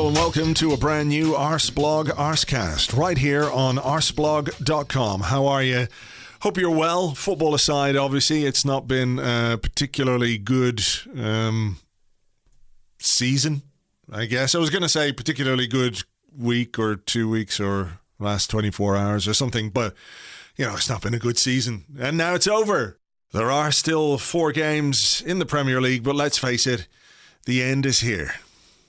Hello and welcome to a brand new Arseblog Arsecast right here on arseblog.com. How are you? Hope you're well. Football aside, obviously, it's not been a particularly good season, I guess. I was going to say particularly good week or 2 weeks or last 24 hours or something, but, it's not been a good season. And now it's over. There are still 4 games in the Premier League, but let's face it, the end is here.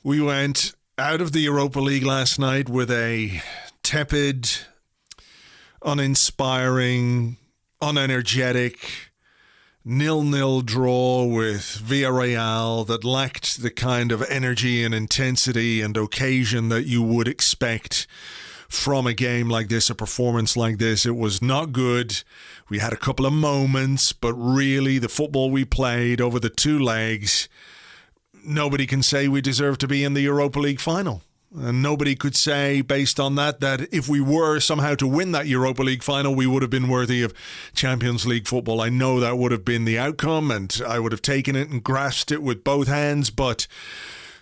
We went out of the Europa League last night with a tepid, uninspiring, unenergetic, 0-0 draw with Villarreal that lacked the kind of energy and intensity and occasion that you would expect from a game like this, a performance like this. It was not good. We had a couple of moments, but really the football we played over the 2 legs, nobody can say we deserve to be in the Europa League final. And nobody could say, based on that if we were somehow to win that Europa League final, we would have been worthy of Champions League football. I know that would have been the outcome, and I would have taken it and grasped it with both hands, but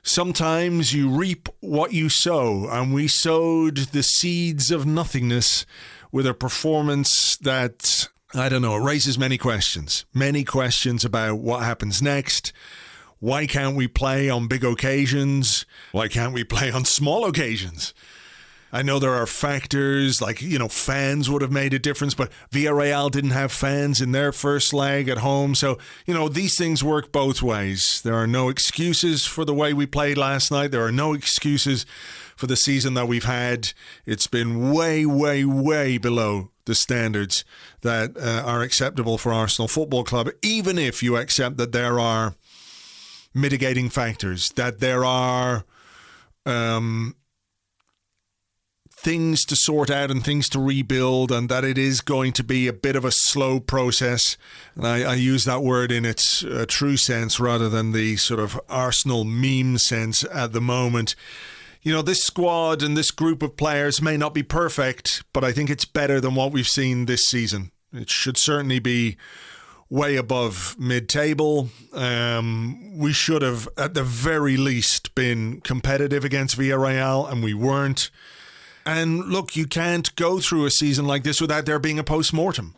sometimes you reap what you sow, and we sowed the seeds of nothingness with a performance that, I don't know, it raises many questions about what happens next. Why can't we play on big occasions? Why can't we play on small occasions? I know there are factors like, fans would have made a difference, but Villarreal didn't have fans in their first leg at home. So, these things work both ways. There are no excuses for the way we played last night. There are no excuses for the season that we've had. It's been way, way, way below the standards that are acceptable for Arsenal Football Club, even if you accept that there are mitigating factors, that there are things to sort out and things to rebuild, and that it is going to be a bit of a slow process. And I use that word in its true sense rather than the sort of Arsenal meme sense at the moment. This squad and this group of players may not be perfect, but I think it's better than what we've seen this season. It should certainly be way above mid-table. We should have, at the very least, been competitive against Villarreal, and we weren't. And look, you can't go through a season like this without there being a post-mortem,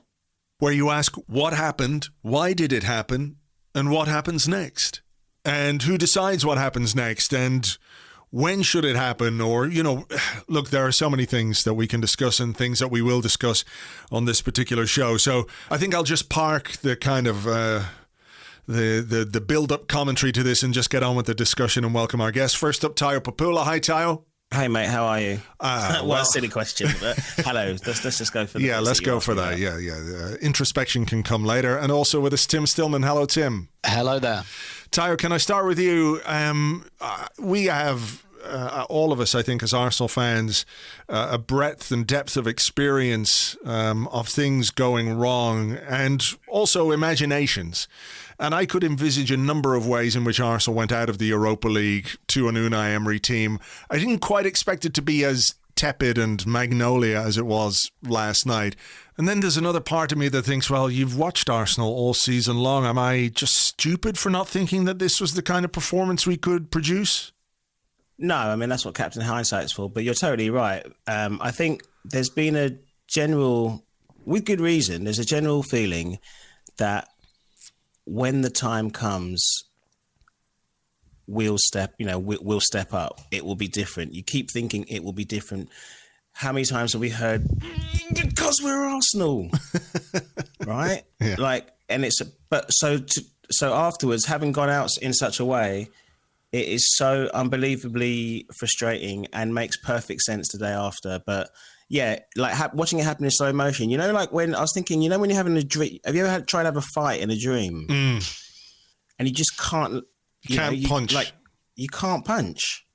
where you ask what happened, why did it happen, and what happens next? And who decides what happens next, and when should it happen? Or, look, there are so many things that we can discuss and things that we will discuss on this particular show. So I think I'll just park the kind of the build-up commentary to this and just get on with the discussion and welcome our guest. First up, Tayo Popoola. Hi, Tayo. Hey, mate, how are you? Well, a silly question, but hello. Let's just go for that. Yeah, let's go for that. Yeah. Introspection can come later. And also with us, Tim Stillman. Hello, Tim. Hello there. Tayo, can I start with you? We have, all of us, I think, as Arsenal fans, a breadth and depth of experience of things going wrong and also imaginations. And I could envisage a number of ways in which Arsenal went out of the Europa League to an Unai Emery team. I didn't quite expect it to be as tepid and magnolia as it was last night. And then there's another part of me that thinks, well, you've watched Arsenal all season long. Am I just stupid for not thinking that this was the kind of performance we could produce? No, I mean, that's what Captain Hindsight's for, but you're totally right. I think there's been a general, with good reason, there's a general feeling that when the time comes, we'll step up. It will be different. You keep thinking it will be different. How many times have we heard, because we're Arsenal, right? Yeah. So afterwards, having gone out in such a way, it is so unbelievably frustrating and makes perfect sense the day after. But yeah, watching it happen in slow motion. Like when I was thinking, when you're having a dream, have you ever tried to have a fight in a dream? And you just can't. You can't punch. You can't punch,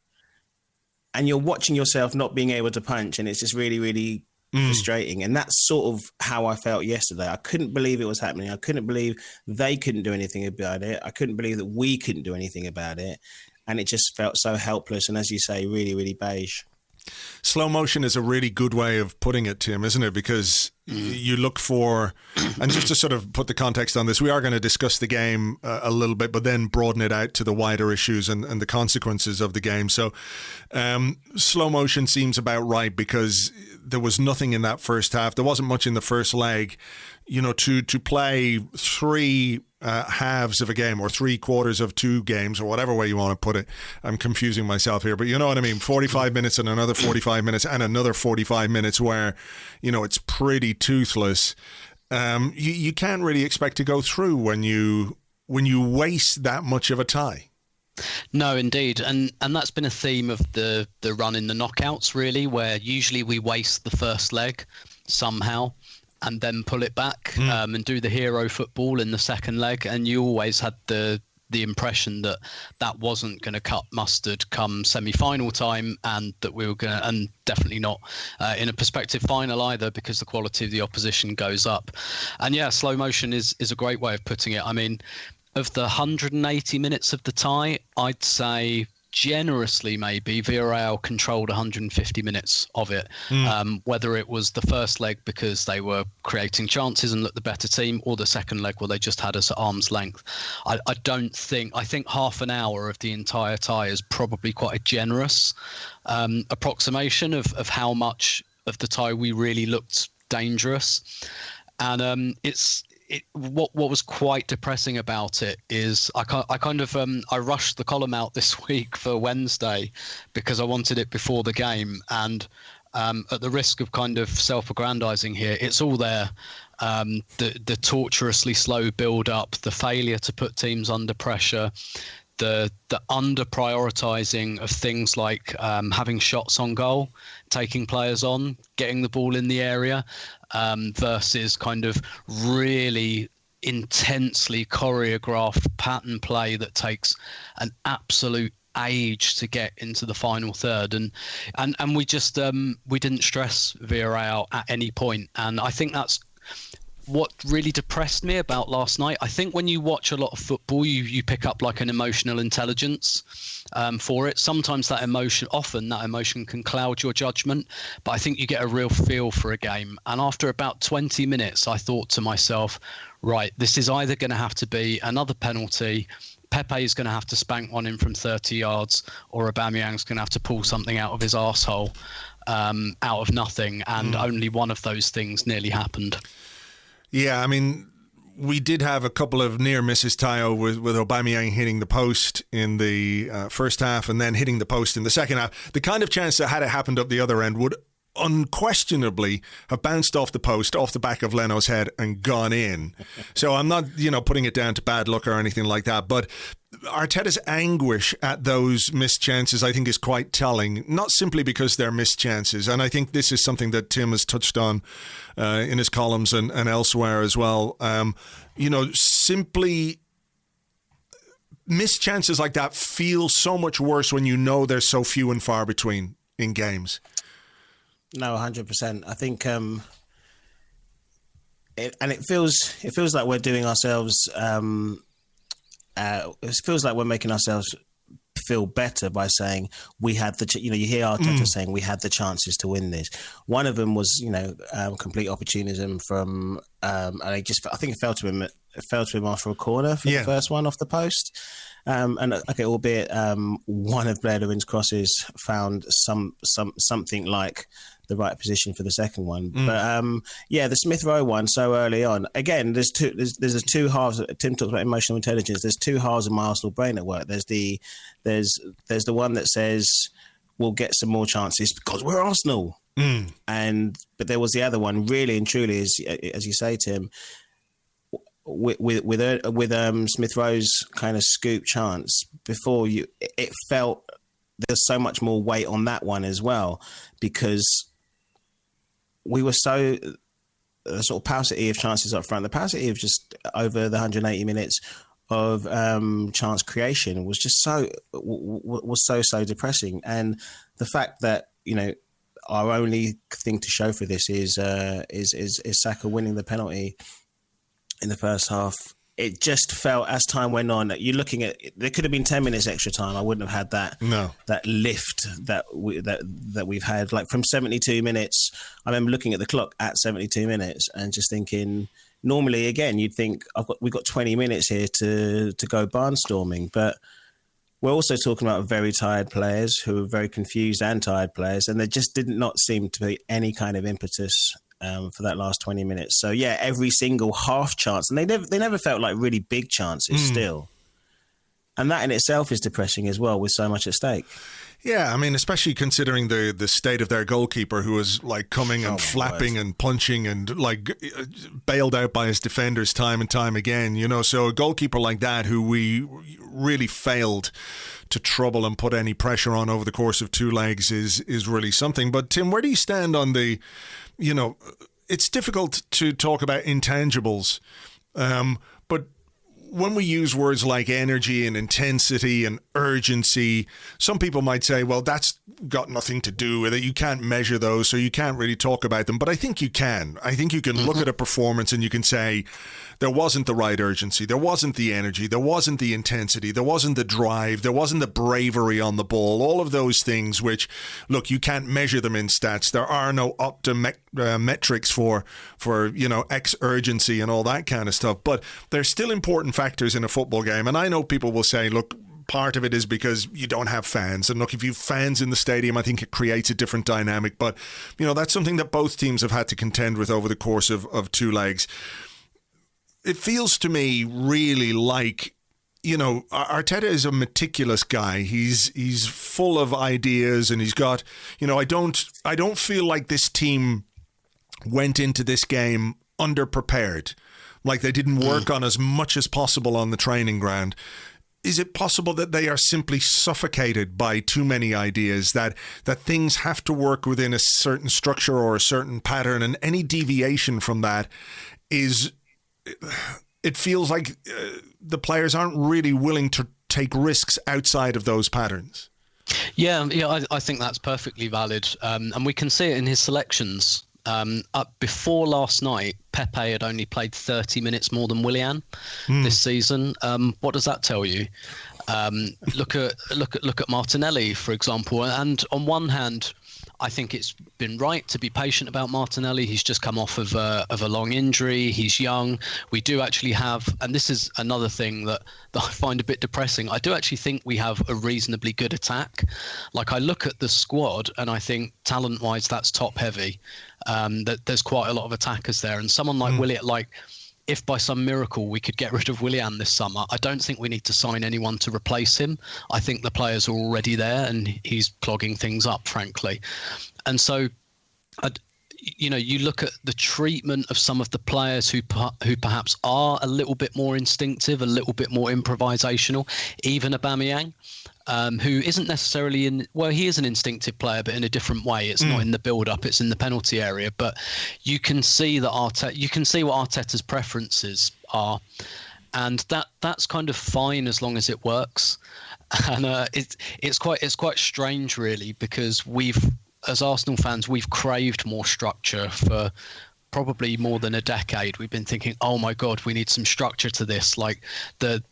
and you're watching yourself not being able to punch, and it's just really, really frustrating. And that's sort of how I felt yesterday. I couldn't believe it was happening. I couldn't believe they couldn't do anything about it. I couldn't believe that we couldn't do anything about it, and it just felt so helpless. And as you say, really, really beige. Slow motion is a really good way of putting it, Tim, isn't it? Because You look for, and just to sort of put the context on this, we are going to discuss the game a little bit, but then broaden it out to the wider issues and the consequences of the game. So slow motion seems about right, because there was nothing in that first half. There wasn't much in the first leg. To play three halves of a game, or 3/4 of two games, or whatever way you want to put it. I'm confusing myself here, but you know what I mean. 45 minutes and another 45 minutes and another 45 minutes where, it's pretty toothless. You can't really expect to go through when you waste that much of a tie. No, indeed. And that's been a theme of the run in the knockouts, really, where usually we waste the first leg somehow and then pull it back and do the hero football in the second leg. And you always had the impression that wasn't going to cut mustard come semi-final time, and that we were going to, and definitely not in a prospective final either, because the quality of the opposition goes up. And yeah, slow motion is a great way of putting it. I mean, of the 180 minutes of the tie, I'd say generously maybe Villarreal controlled 150 minutes of it, whether it was the first leg because they were creating chances and looked the better team, or the second leg where they just had us at arm's length. I think half an hour of the entire tie is probably quite a generous approximation of how much of the tie we really looked dangerous. And what was quite depressing about it is I rushed the column out this week for Wednesday because I wanted it before the game, and at the risk of kind of self-aggrandizing here, it's all there. The torturously slow build-up, the failure to put teams under pressure, the under prioritizing of things like having shots on goal, taking players on, getting the ball in the area, versus kind of really intensely choreographed pattern play that takes an absolute age to get into the final third. And we just we didn't stress Villarreal at any point. And I think that's what really depressed me about last night. I think when you watch a lot of football, you pick up like an emotional intelligence for it. Sometimes often that emotion can cloud your judgment, but I think you get a real feel for a game. And after about 20 minutes, I thought to myself, right, this is either going to have to be another penalty, Pepe is going to have to spank one in from 30 yards, or Aubameyang's going to have to pull something out of his arsehole out of nothing. And only one of those things nearly happened. Yeah, I mean, we did have a couple of near misses, Tayo, with Aubameyang hitting the post in the first half and then hitting the post in the second half. The kind of chance that had it happened up the other end would unquestionably have bounced off the post, off the back of Leno's head and gone in. So I'm not, putting it down to bad luck or anything like that, but Arteta's anguish at those missed chances, I think, is quite telling, not simply because they're missed chances. And I think this is something that Tim has touched on in his columns and elsewhere as well. Simply missed chances like that feel so much worse when you know they're so few and far between in games. No, 100%. I think, it feels like we're doing ourselves. It feels like we're making ourselves feel better by saying we had you hear Arteta saying we had the chances to win this. One of them was complete opportunism from and I think it fell to him after a corner for the first one off the post. And okay, albeit one of Blair Lewin's crosses found something like the right position for the second one. But the Smith Rowe one so early on. Again, there's two halves. Tim talks about emotional intelligence. There's two halves of my Arsenal brain at work. There's the one that says we'll get some more chances because we're Arsenal. But there was the other one, really and truly, as you say, Tim, with Smith Rowe's kind of scoop chance before you, it felt there's so much more weight on that one as well, because we were so sort of paucity of chances up front. The paucity of just over the 180 minutes of chance creation was just so depressing. And the fact that our only thing to show for this is Saka winning the penalty in the first half it just felt as time went on that you're looking at. There could have been 10 minutes extra time. I wouldn't have had that lift that we've had. Like from 72 minutes, I remember looking at the clock at 72 minutes and just thinking. Normally, again, you'd think we've got 20 minutes here to go barnstorming, but we're also talking about very tired players who are very confused and tired players, and there just did not seem to be any kind of impetus for that last 20 minutes. So yeah, every single half chance, and they never felt like really big chances still. And that in itself is depressing as well, with so much at stake. Yeah, I mean, especially considering the state of their goalkeeper, who was like coming and flapping and punching and like bailed out by his defenders time and time again, you know. So a goalkeeper like that, who we really failed to trouble and put any pressure on over the course of two legs, is really something. But Tim, where do you stand on the, you know, it's difficult to talk about intangibles, but when we use words like energy and intensity and urgency, some people might say, well, that's got nothing to do with it. You can't measure those, so you can't really talk about them. But I think you can. I think you can look at a performance and you can say, there wasn't the right urgency, there wasn't the energy, there wasn't the intensity, there wasn't the drive, there wasn't the bravery on the ball, all of those things which, look, you can't measure them in stats. There are no metrics for you know, X urgency and all that kind of stuff. But there's still important factors in a football game. And I know people will say, look, part of it is because you don't have fans. And look, if you have fans in the stadium, I think it creates a different dynamic. But, you know, that's something that both teams have had to contend with over the course of two legs. It feels to me really like, you know, Arteta is a meticulous guy. He's full of ideas, and he's got, you know, I don't feel like this team went into this game underprepared, like they didn't work on as much as possible on the training ground. Is it possible that they are simply suffocated by too many ideas, that things have to work within a certain structure or a certain pattern, and any deviation from that is... It feels like the players aren't really willing to take risks outside of those patterns. Yeah, I think that's perfectly valid. And we can see it in his selections. Up before last night, Pepe had only played 30 minutes more than Willian this season. What does that tell you? Look at Martinelli, for example. And on one hand, I think it's been right to be patient about Martinelli. He's just come off of a long injury. He's young. We do actually have, and this is another thing that I find a bit depressing, I do actually think we have a reasonably good attack. Like, I look at the squad and I think talent-wise that's top-heavy. That there's quite a lot of attackers there. And someone like Willian, like, if by some miracle we could get rid of Willian this summer, I don't think we need to sign anyone to replace him. I think the players are already there and he's clogging things up, frankly. And so, you know, you look at the treatment of some of the players who perhaps are a little bit more instinctive, a little bit more improvisational, even Aubameyang. Who isn't necessarily he is an instinctive player, but in a different way. It's not in the build-up, it's in the penalty area. But you can see that you can see what Arteta's preferences are, and that's kind of fine as long as it works. And it's quite strange, really, because as Arsenal fans, we've craved more structure for probably more than a decade. We've been thinking, oh my God, we need some structure to this. Like the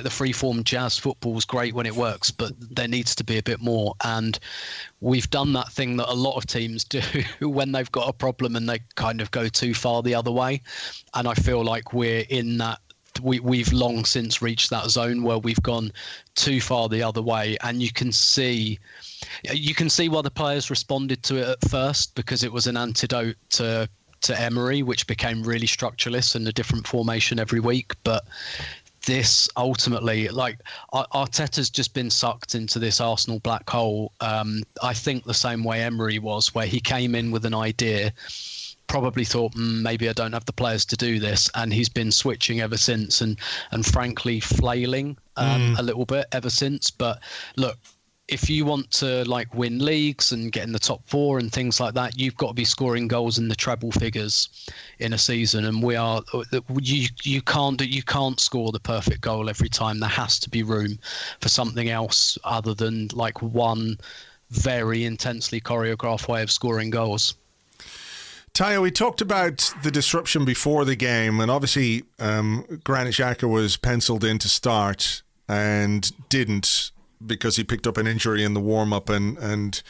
free-form jazz football is great when it works, but there needs to be a bit more. And we've done that thing that a lot of teams do when they've got a problem and they kind of go too far the other way. And I feel like we're in that. We've long since reached that zone where we've gone too far the other way, and you can see why the players responded to it at first, because it was an antidote to Emery, which became really structureless and a different formation every week. But this ultimately, like, Arteta's just been sucked into this Arsenal black hole. I think the same way Emery was, where he came in with an idea, probably thought, maybe I don't have the players to do this, and he's been switching ever since, and frankly flailing a little bit ever since. But look, if you want to like win leagues and get in the top four and things like that, you've got to be scoring goals in the treble figures in a season. And you can't score the perfect goal every time. There has to be room for something else other than like one very intensely choreographed way of scoring goals. Tayo, we talked about the disruption before the game, and obviously Granit Xhaka was penciled in to start and didn't because he picked up an injury in the warm-up, and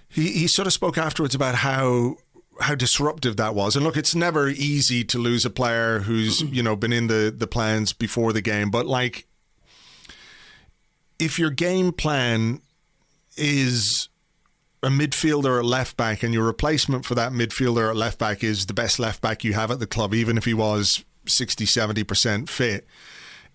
he sort of spoke afterwards about how disruptive that was. And look, it's never easy to lose a player who's, been in the plans before the game, but like, if your game plan is a midfielder at left back and your replacement for that midfielder at left back is the best left back you have at the club, even if he was 60-70% fit,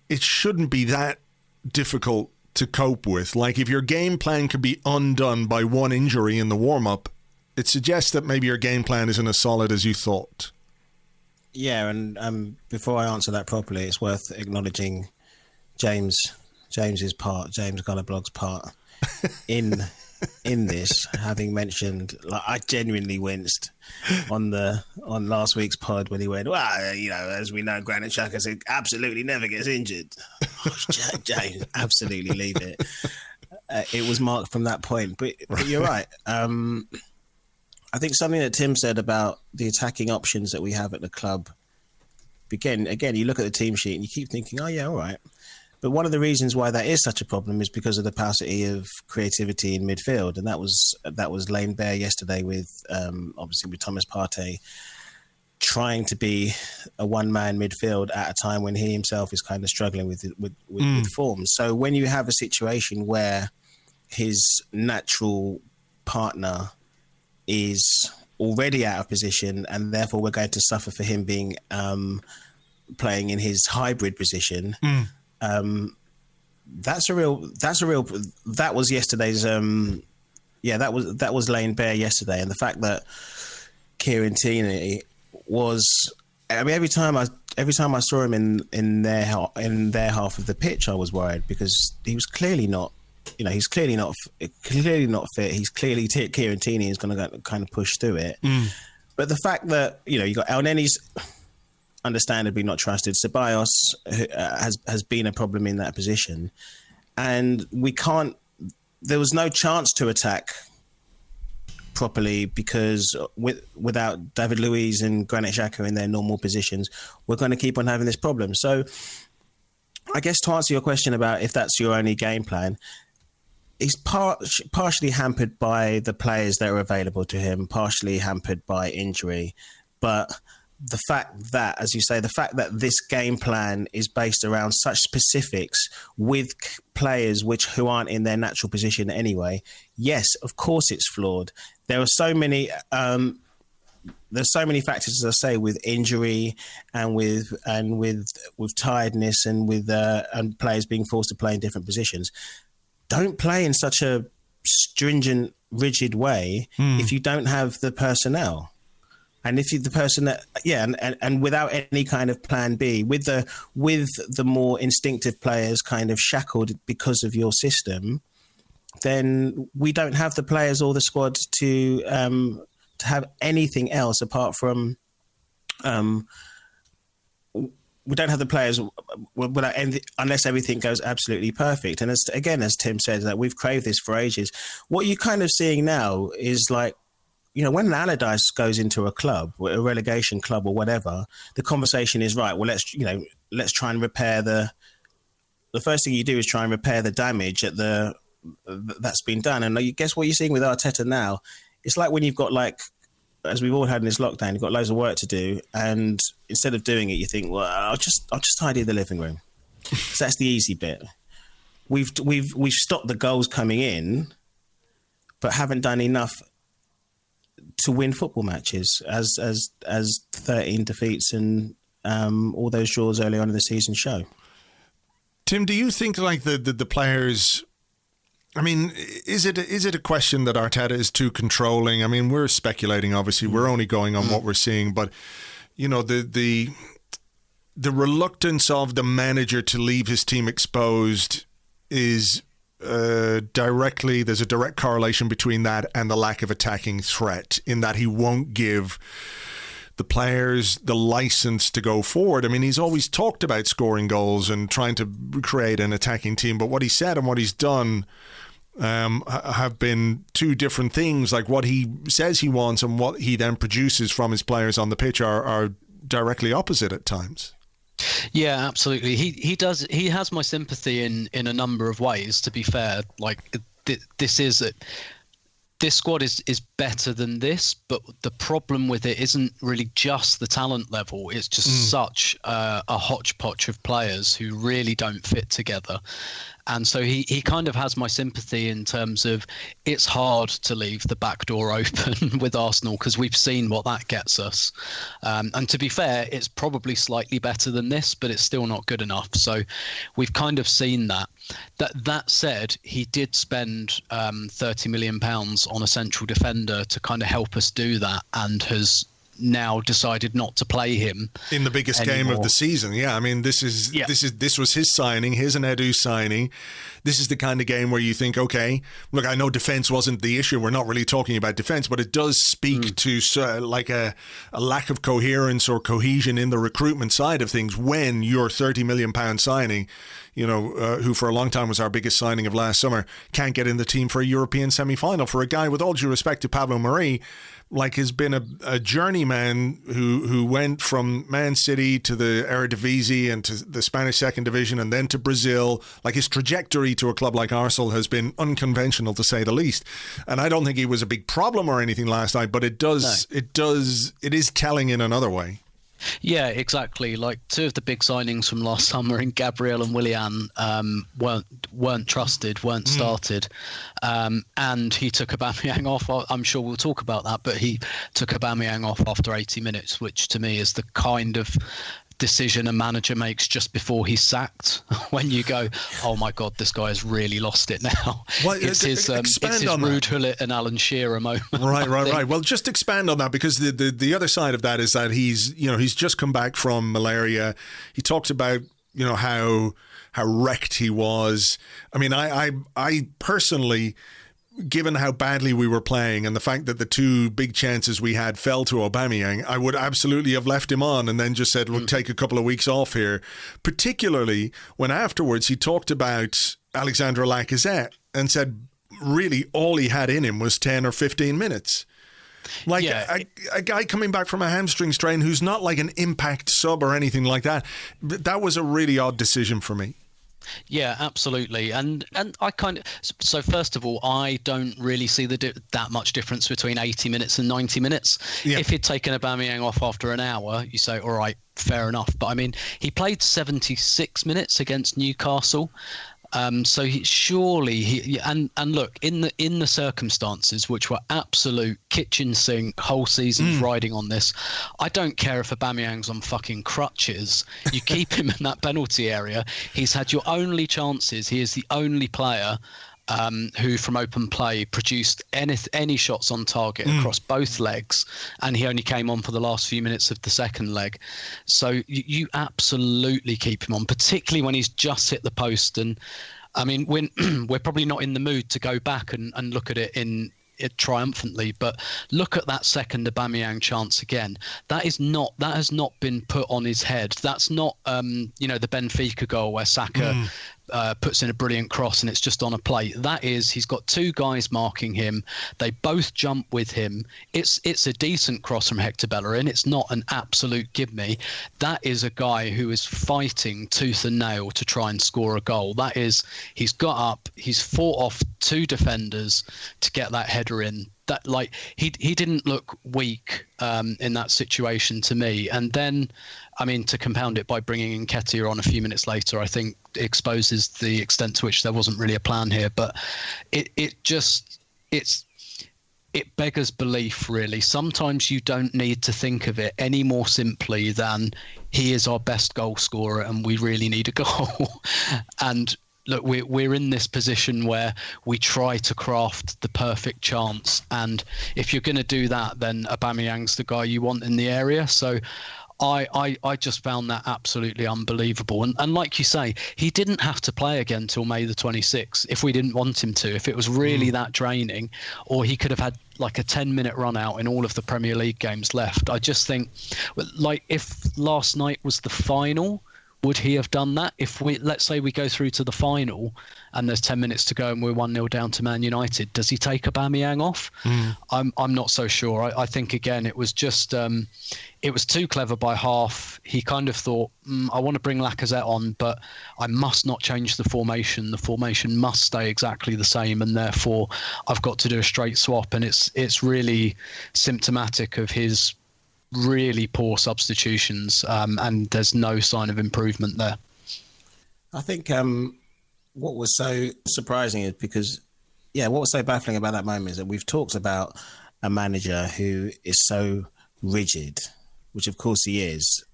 it shouldn't be that difficult to cope with. Like, if your game plan could be undone by one injury in the warm-up, it suggests that maybe your game plan isn't as solid as you thought. Yeah, and before I answer that properly, it's worth acknowledging James's part, James Gullerblog's part in this, having mentioned, like, I genuinely winced on last week's pod when he went, well, as we know, Granit Xhaka absolutely never gets injured. James, absolutely leave it. It was marked from that point, but you're right. I think something that Tim said about the attacking options that we have at the club, again, you look at the team sheet and you keep thinking, oh yeah, all right. But one of the reasons why that is such a problem is because of the paucity of creativity in midfield, and that was lain bare yesterday with obviously with Thomas Partey trying to be a one-man midfield at a time when he himself is kind of struggling with form. So when you have a situation where his natural partner is already out of position, and therefore we're going to suffer for him being playing in his hybrid position. That was yesterday's that was laying bare yesterday. And the fact that Kieran Tierney was, I mean, every time I saw him in their half of the pitch, I was worried, because he was clearly not, he's clearly not fit. He's clearly Kieran Tierney is going to kind of push through it. But the fact that you got El Nenny's understandably not trusted. Ceballos has been a problem in that position, and there was no chance to attack properly because without David Luiz and Granit Xhaka in their normal positions, we're going to keep on having this problem. So I guess to answer your question about if that's your only game plan, he's partially hampered by the players that are available to him, partially hampered by injury, but the fact that, as you say, this game plan is based around such specifics with players who aren't in their natural position anyway, yes, of course it's flawed. There are so many factors, as I say, with injury and with tiredness and with and players being forced to play in different positions. Don't play in such a stringent, rigid way if you don't have the personnel. And if you're the person that, and without any kind of plan B, with the more instinctive players kind of shackled because of your system, then we don't have the players or the squad to have anything else apart from. We don't have the players unless everything goes absolutely perfect. And as Tim said, that we've craved this for ages. What you're kind of seeing now is like, when an Allardyce goes into a club, a relegation club or whatever, the conversation is, right, well, let's try and repair the first thing you do is try and repair the damage that's been done. And I guess what you're seeing with Arteta now, it's like when you've got, like, as we've all had in this lockdown, you've got loads of work to do. And instead of doing it, you think, well, I'll just tidy the living room. So that's the easy bit. We've stopped the goals coming in, but haven't done enough to win football matches, as 13 defeats and all those draws early on in the season show. Tim, do you think like the players? I mean, is it a question that Arteta is too controlling? I mean, we're speculating. Obviously, we're only going on what we're seeing, but the reluctance of the manager to leave his team exposed is. There's a direct correlation between that and the lack of attacking threat, in that he won't give the players the license to go forward. I mean, he's always talked about scoring goals and trying to create an attacking team, but what he said and what he's done have been two different things. Like what he says he wants and what he then produces from his players on the pitch are directly opposite at times. Yeah, absolutely. He does. He has my sympathy in a number of ways. To be fair, like this squad is better than this, but the problem with it isn't really just the talent level. It's just such a hodgepodge of players who really don't fit together. And so he kind of has my sympathy in terms of it's hard to leave the back door open with Arsenal because we've seen what that gets us. And to be fair, it's probably slightly better than this, but it's still not good enough. So we've kind of seen that. That said, he did spend £30 million on a central defender to kind of help us do that, and has now decided not to play him in the biggest game of the season. Yeah, I mean, this was his signing, his and Edu's signing. This is the kind of game where you think, okay, look, I know defense wasn't the issue. We're not really talking about defense, but it does speak to like a lack of coherence or cohesion in the recruitment side of things when your £30 million signing, who for a long time was our biggest signing of last summer, can't get in the team for a European semi-final. For a guy, with all due respect to Pablo Mari, like has been a journeyman who went from Man City to the Eredivisie and to the Spanish second division and then to Brazil. Like his trajectory to a club like Arsenal has been unconventional, to say the least. And I don't think he was a big problem or anything last night, but it is telling in another way. Yeah, exactly. Like two of the big signings from last summer in Gabriel and Willian weren't trusted, weren't started, and he took Aubameyang off. I'm sure we'll talk about that, but he took Aubameyang off after 80 minutes, which to me is the kind of decision a manager makes just before he's sacked. When you go, oh my God, this guy has really lost it now. Well, it's his Ruud Gullit and Alan Shearer moment. Right. Well, just expand on that, because the other side of that is that he's just come back from malaria. He talks about how wrecked he was. I mean, I personally, given how badly we were playing and the fact that the two big chances we had fell to Aubameyang, I would absolutely have left him on and then just said, look, take a couple of weeks off here. Particularly when afterwards he talked about Alexandre Lacazette and said really all he had in him was 10 or 15 minutes. Like a guy coming back from a hamstring strain who's not like an impact sub or anything like that. That was a really odd decision for me. Yeah, absolutely. And I so first of all, I don't really see that much difference between 80 minutes and 90 minutes. Yeah. If he'd taken Aubameyang off after an hour, you say, all right, fair enough. But I mean, he played 76 minutes against Newcastle. So and look, in the circumstances, which were absolute kitchen sink, whole season's riding on this, I don't care if Aubameyang's on fucking crutches. You keep him in that penalty area. He's had your only chances. He is the only player who from open play produced any shots on target across both legs, and he only came on for the last few minutes of the second leg. So you absolutely keep him on, particularly when he's just hit the post. And I mean, when we're probably not in the mood to go back and look at it triumphantly, but look at that second Aubameyang chance again. That has not been put on his head. That's not the Benfica goal where Saka puts in a brilliant cross and it's just on a plate. That is, he's got two guys marking him. They both jump with him. It's a decent cross from Hector Bellerin. It's not an absolute give me. That is a guy who is fighting tooth and nail to try and score a goal. That is, he's got up, he's fought off two defenders to get that header in. That, like, he didn't look weak in that situation to me. And then, I mean, to compound it by bringing Nketiah on a few minutes later, I think exposes the extent to which there wasn't really a plan here. But it beggars belief, really. Sometimes you don't need to think of it any more simply than he is our best goal scorer and we really need a goal. And look, we're in this position where we try to craft the perfect chance, and if you're going to do that, then Aubameyang's the guy you want in the area. So I just found that absolutely unbelievable. And like you say, he didn't have to play again till May the 26th if we didn't want him to, if it was really that draining, or he could have had like a 10-minute run out in all of the Premier League games left. I just think, like, if last night was the final, would he have done that? If let's say we go through to the final and there's 10 minutes to go and we're 1-0 down to Man United, does he take Aubameyang off? I'm not so sure. I think, again, it was just it was too clever by half. He kind of thought, I want to bring Lacazette on, but I must not change the formation. The formation must stay exactly the same, and therefore I've got to do a straight swap. And it's really symptomatic of his really poor substitutions, and there's no sign of improvement there. I think what was so surprising is because, what was so baffling about that moment is that we've talked about a manager who is so rigid, which of course he is,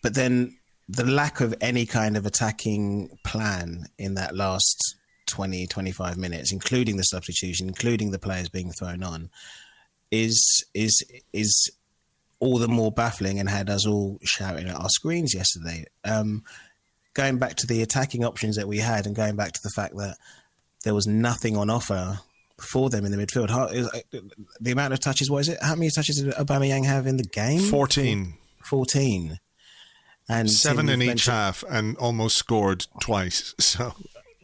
but then the lack of any kind of attacking plan in that last 20-25 minutes, including the substitution, including the players being thrown on, is all the more baffling and had us all shouting at our screens yesterday. Going back to the attacking options that we had and going back to the fact that there was nothing on offer for them in the midfield. The amount of touches, what is it? How many touches did Aubameyang have in the game? 14. 14. And 7 in each half, and almost scored twice. So,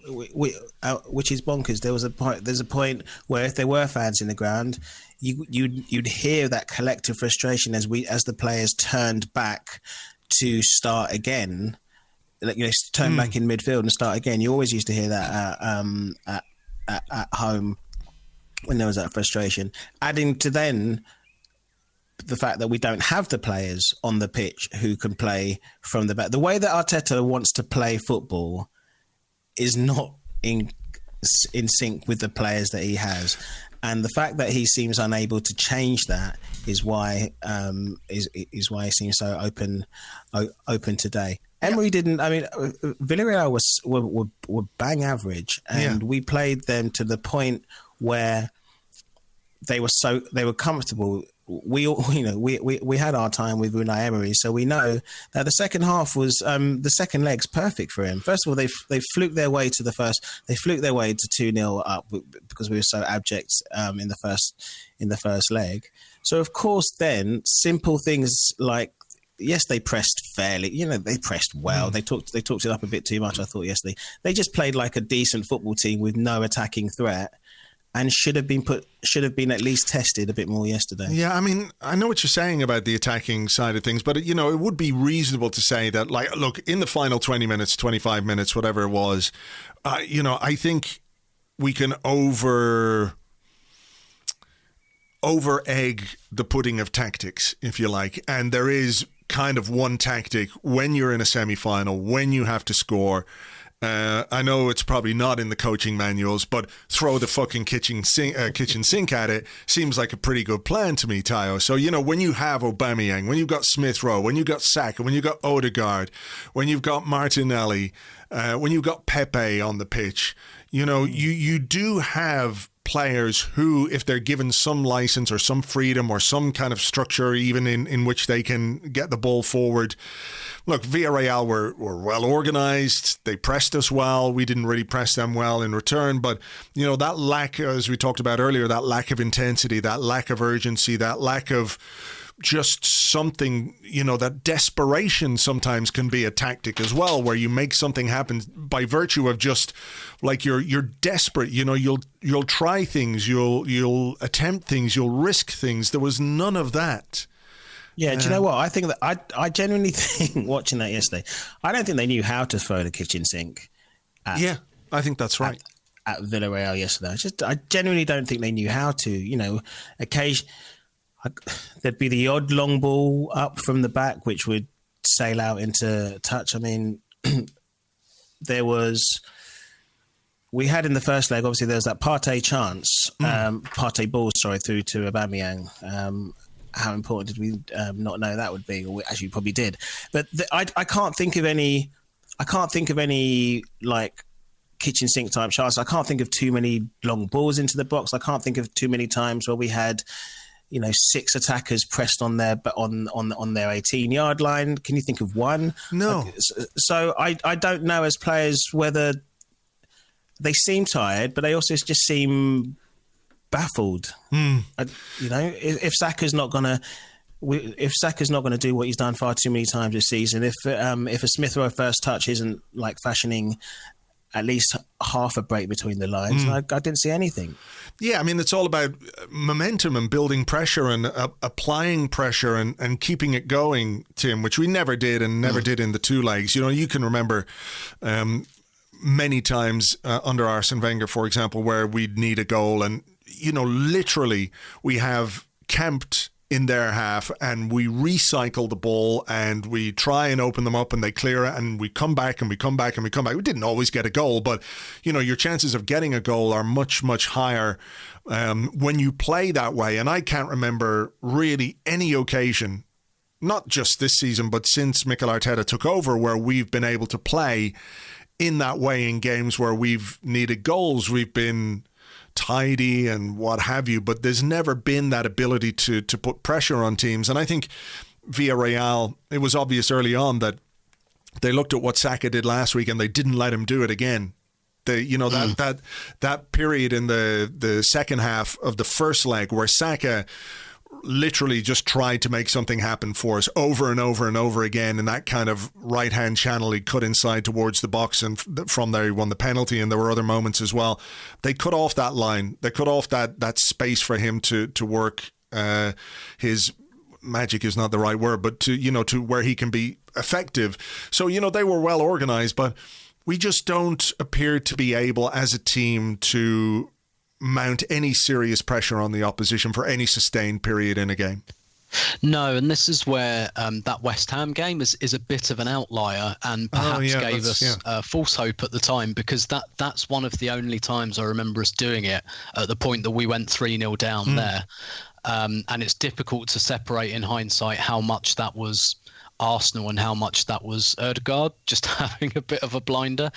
which is bonkers. There's a point where if there were fans in the ground, you'd hear that collective frustration as the players turned back to start again. Turn back in midfield and start again. You always used to hear that at home when there was that frustration. Adding to then the fact that we don't have the players on the pitch who can play from the back. The way that Arteta wants to play football is not in sync with the players that he has. And the fact that he seems unable to change that is why is why he seems so open today. Emery didn't. I mean, Villarreal were bang average, and we played them to the point where they were comfortable. We had our time with Unai Emery, so we know that the second half was the second leg's perfect for him. First of all, they fluked their way to 2-0 up because we were so abject in the first leg. So of course, then simple things like, yes, they pressed fairly. They pressed well. They talked it up a bit too much, I thought, yesterday. They just played like a decent football team with no attacking threat, and should have been at least tested a bit more yesterday. Yeah, I mean, I know what you're saying about the attacking side of things, but it would be reasonable to say that, like, look, in the final 20 minutes, 25 minutes, whatever it was, I think we can over-egg the pudding of tactics, if you like, and there is kind of one tactic when you're in a semi-final, when you have to score. I know it's probably not in the coaching manuals, but throw the fucking kitchen sink at it seems like a pretty good plan to me, Tayo. So, when you have Aubameyang, when you've got Smith Rowe, when you've got Saka, when you've got Odegaard, when you've got Martinelli, when you've got Pepe on the pitch, you do have players who, if they're given some license or some freedom or some kind of structure even in which they can get the ball forward. Look, Villarreal were well organised. They pressed us well. We didn't really press them well in return. But, that lack, as we talked about earlier, that lack of intensity, that lack of urgency, that lack of just something, that desperation sometimes can be a tactic as well, where you make something happen by virtue of just like you're desperate. You'll try things, you'll attempt things, you'll risk things. There was none of that. Yeah, do you know what? I think that I genuinely think, watching that yesterday, I don't think they knew how to throw the kitchen sink. I think that's right. At Villarreal yesterday, I genuinely don't think they knew how to. There'd be the odd long ball up from the back, which would sail out into touch. I mean, we had in the first leg, obviously there was that Partey chance, Partey ball, through to Aubameyang. How important did we not know that would be? Or we actually probably did. But I can't think of any like kitchen sink type shots. I can't think of too many long balls into the box. I can't think of too many times where we had, 6 attackers pressed on their 18-yard line. Can you think of one? No. So I don't know as players whether they seem tired, but they also just seem baffled. If Saka's not gonna, if Saka's not going to do what he's done far too many times this season, if a Smith Rowe first touch isn't like fashioning at least half a break between the lines, I didn't see anything. Yeah, I mean, it's all about momentum and building pressure and applying pressure and keeping it going, Tim, which we never did and never did in the two legs. You know, you can remember many times under Arsene Wenger, for example, where we'd need a goal and, you know, literally we have camped in their half and we recycle the ball and we try and open them up and they clear it and we come back and we come back and we come back. We didn't always get a goal, but you know, your chances of getting a goal are much, much higher when you play that way. And I can't remember really any occasion, not just this season, but since Mikel Arteta took over, where we've been able to play in that way in games where we've needed goals. We've been tidy and what have you, but there's never been that ability to put pressure on teams. And I think Villarreal, it was obvious early on that they looked at what Saka did last week and they didn't let him do it again. That period in the second half of the first leg where Saka literally just tried to make something happen for us over and over and over again in that kind of right-hand channel. He cut inside towards the box and from there he won the penalty, and there were other moments as well. They cut off that line. They cut off that space for him to work his magic is not the right word, but to where he can be effective. So, they were well organised, but we just don't appear to be able as a team to mount any serious pressure on the opposition for any sustained period in a game. No, and this is where that West Ham game is a bit of an outlier and perhaps gave us false hope at the time, because that's one of the only times I remember us doing it at the point that we went 3-0 down there. And it's difficult to separate in hindsight how much that was Arsenal and how much that was Ødegaard just having a bit of a blinder.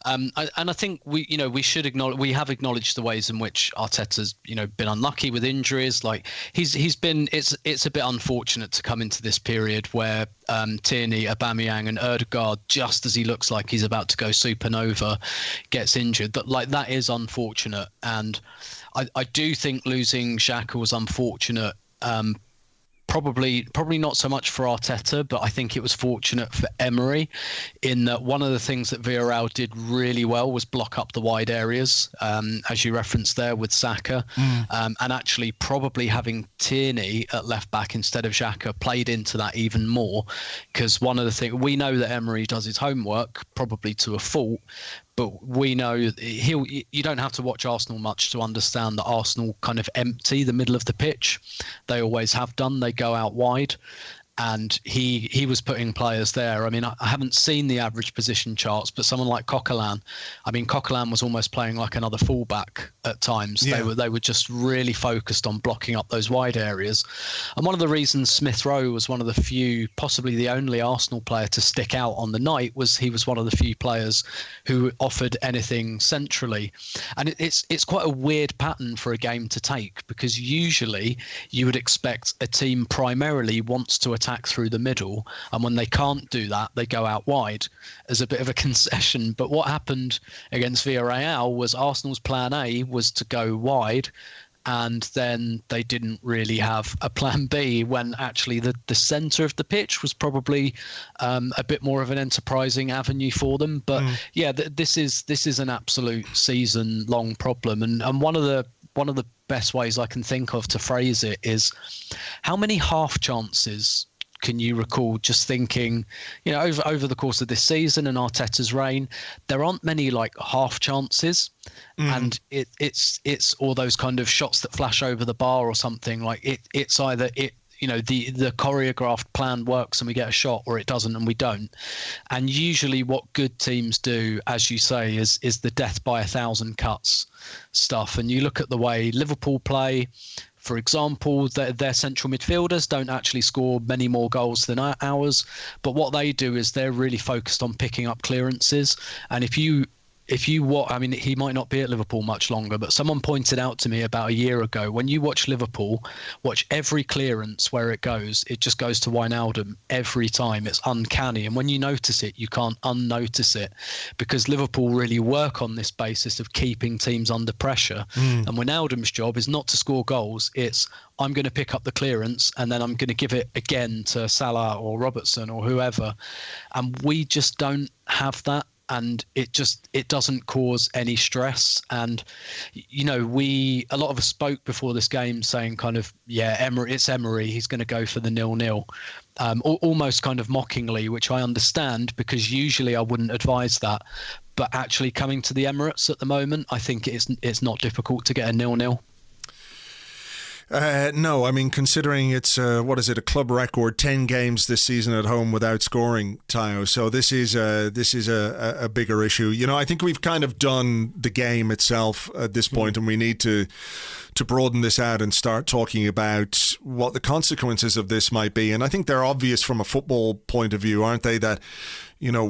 And I think we should acknowledge, we have acknowledged the ways in which Arteta's been unlucky with injuries. Like he's been, it's a bit unfortunate to come into this period where Tierney, Aubameyang and Ødegaard, just as he looks like he's about to go supernova, gets injured. That is unfortunate, and I do think losing Xhaka was unfortunate. Probably not so much for Arteta, but I think it was fortunate for Emery in that one of the things that Villarreal did really well was block up the wide areas, as you referenced there with Saka, and actually probably having Tierney at left back instead of Xhaka played into that even more, because one of the things we know that Emery does his homework probably to a fault. But we know you don't have to watch Arsenal much to understand that Arsenal kind of empty the middle of the pitch. They always have done. They go out wide. And he was putting players there. I mean, I haven't seen the average position charts, but someone like Coquelin, Coquelin was almost playing like another fullback at times. Yeah. They were just really focused on blocking up those wide areas. And one of the reasons Smith Rowe was one of the few, possibly the only Arsenal player to stick out on the night was he was one of the few players who offered anything centrally. And it's quite a weird pattern for a game to take, because usually you would expect a team primarily wants to attack through the middle, and when they can't do that they go out wide as a bit of a concession. But what happened against Villarreal was Arsenal's plan A was to go wide, and then they didn't really have a plan B, when actually the centre of the pitch was probably a bit more of an enterprising avenue for them. But this is an absolute season long problem, and one of the best ways I can think of to phrase it is, how many half chances can you recall, just thinking, over the course of this season and Arteta's reign, there aren't many like half chances, and it's all those kind of shots that flash over the bar or something. Like it's either the choreographed plan works and we get a shot, or it doesn't and we don't. And usually what good teams do, as you say, is the death by 1,000 cuts stuff. And you look at the way Liverpool play, for example, their central midfielders don't actually score many more goals than ours, but what they do is they're really focused on picking up clearances. And if you I mean, he might not be at Liverpool much longer, but someone pointed out to me about a year ago, when you watch Liverpool, watch every clearance where it just goes to Wijnaldum every time. It's uncanny. And when you notice it, you can't unnotice it, because Liverpool really work on this basis of keeping teams under pressure. And Wijnaldum's job is not to score goals. It's, I'm going to pick up the clearance and then I'm going to give it again to Salah or Robertson or whoever. And we just don't have that. And it doesn't cause any stress. And, you know, a lot of us spoke before this game saying kind of, it's Emery, he's going to go for the 0-0, almost kind of mockingly, which I understand, because usually I wouldn't advise that. But actually coming to the Emirates at the moment, I think it's not difficult to get a 0-0. No, I mean, considering it's, a club record, 10 games this season at home without scoring, Tayo. So this is a bigger issue. You know, I think we've kind of done the game itself at this point, and we need to broaden this out and start talking about what the consequences of this might be. And I think they're obvious from a football point of view, aren't they? That, you know,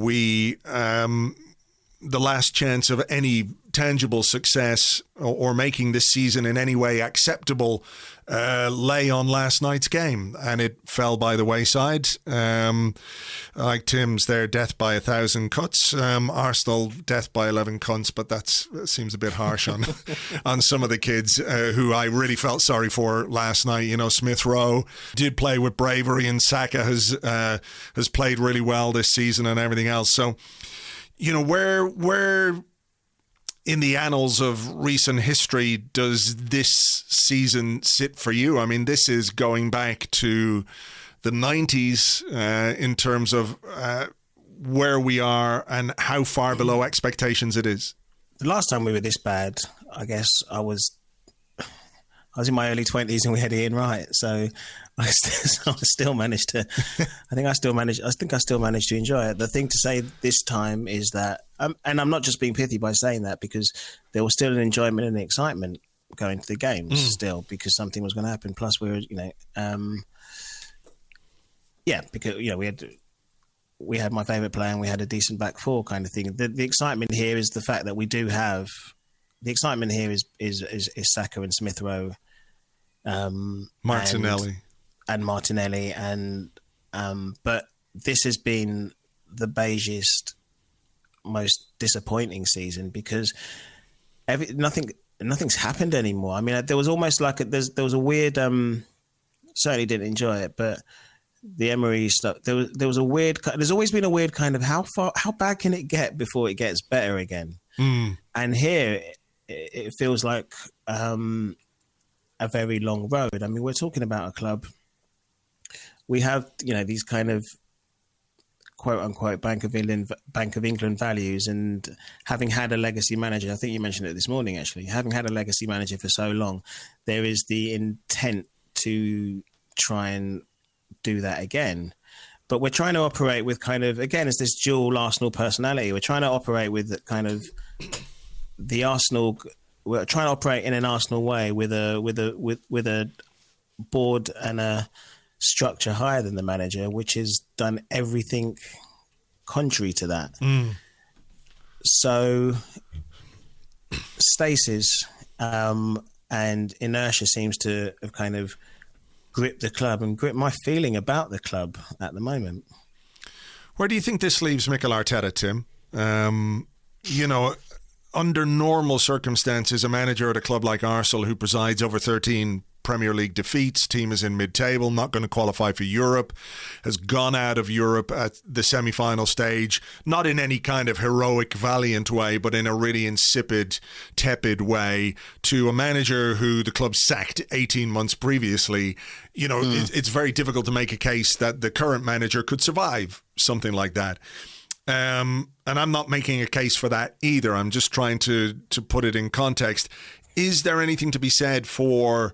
the last chance of any tangible success or making this season in any way acceptable lay on last night's game, and it fell by the wayside. Like Tim's there, death by 1,000 cuts. Arsenal, death by 11 cunts, but that seems a bit harsh on some of the kids who I really felt sorry for last night. You know, Smith Rowe did play with bravery, and Saka has played really well this season and everything else. So, you know, where in the annals of recent history does this season sit for you? I mean, this is going back to the 90s in terms of where we are and how far below expectations it is. The last time we were this bad, I guess I was in my early 20s and we had Ian Wright. So I still managed to, I think I still managed to enjoy it. The thing to say this time is that, and I'm not just being pithy by saying that, because there was still an enjoyment and excitement going to the games still, because something was going to happen. Plus we were, because, you know, we had my favourite player and we had a decent back four kind of thing. The excitement here is the fact that we do have, the excitement here is Saka and Smith Rowe, Martinelli, but this has been the beigest, most disappointing season, because nothing's happened anymore. I mean, there was almost like there was a weird. Certainly didn't enjoy it, but the Emery stuff. There was a weird. There's always been a weird kind of how bad can it get before it gets better again? And here it feels like a very long road. I mean, we're talking about a club. We have, you know, these kind of quote unquote Bank of England values, and having had a legacy manager, I think you mentioned it this morning actually, having had a legacy manager for so long, there is the intent to try and do that again. But we're trying to operate with kind of, again, it's this dual Arsenal personality. We're trying to operate with kind of the Arsenal. We're trying to operate in an Arsenal way with a board and a structure higher than the manager, which has done everything contrary to that. So stasis and inertia seems to have kind of gripped the club and gripped my feeling about the club at the moment. Where do you think this leaves Mikel Arteta, Tim? You know, under normal circumstances, a manager at a club like Arsenal who presides over 13 Premier League defeats, team is in mid-table, not going to qualify for Europe, has gone out of Europe at the semi-final stage, not in any kind of heroic, valiant way, but in a really insipid, tepid way, to a manager who the club sacked 18 months previously. You know, it's very difficult to make a case that the current manager could survive something like that. And I'm not making a case for that either. I'm just trying to put it in context. Is there anything to be said for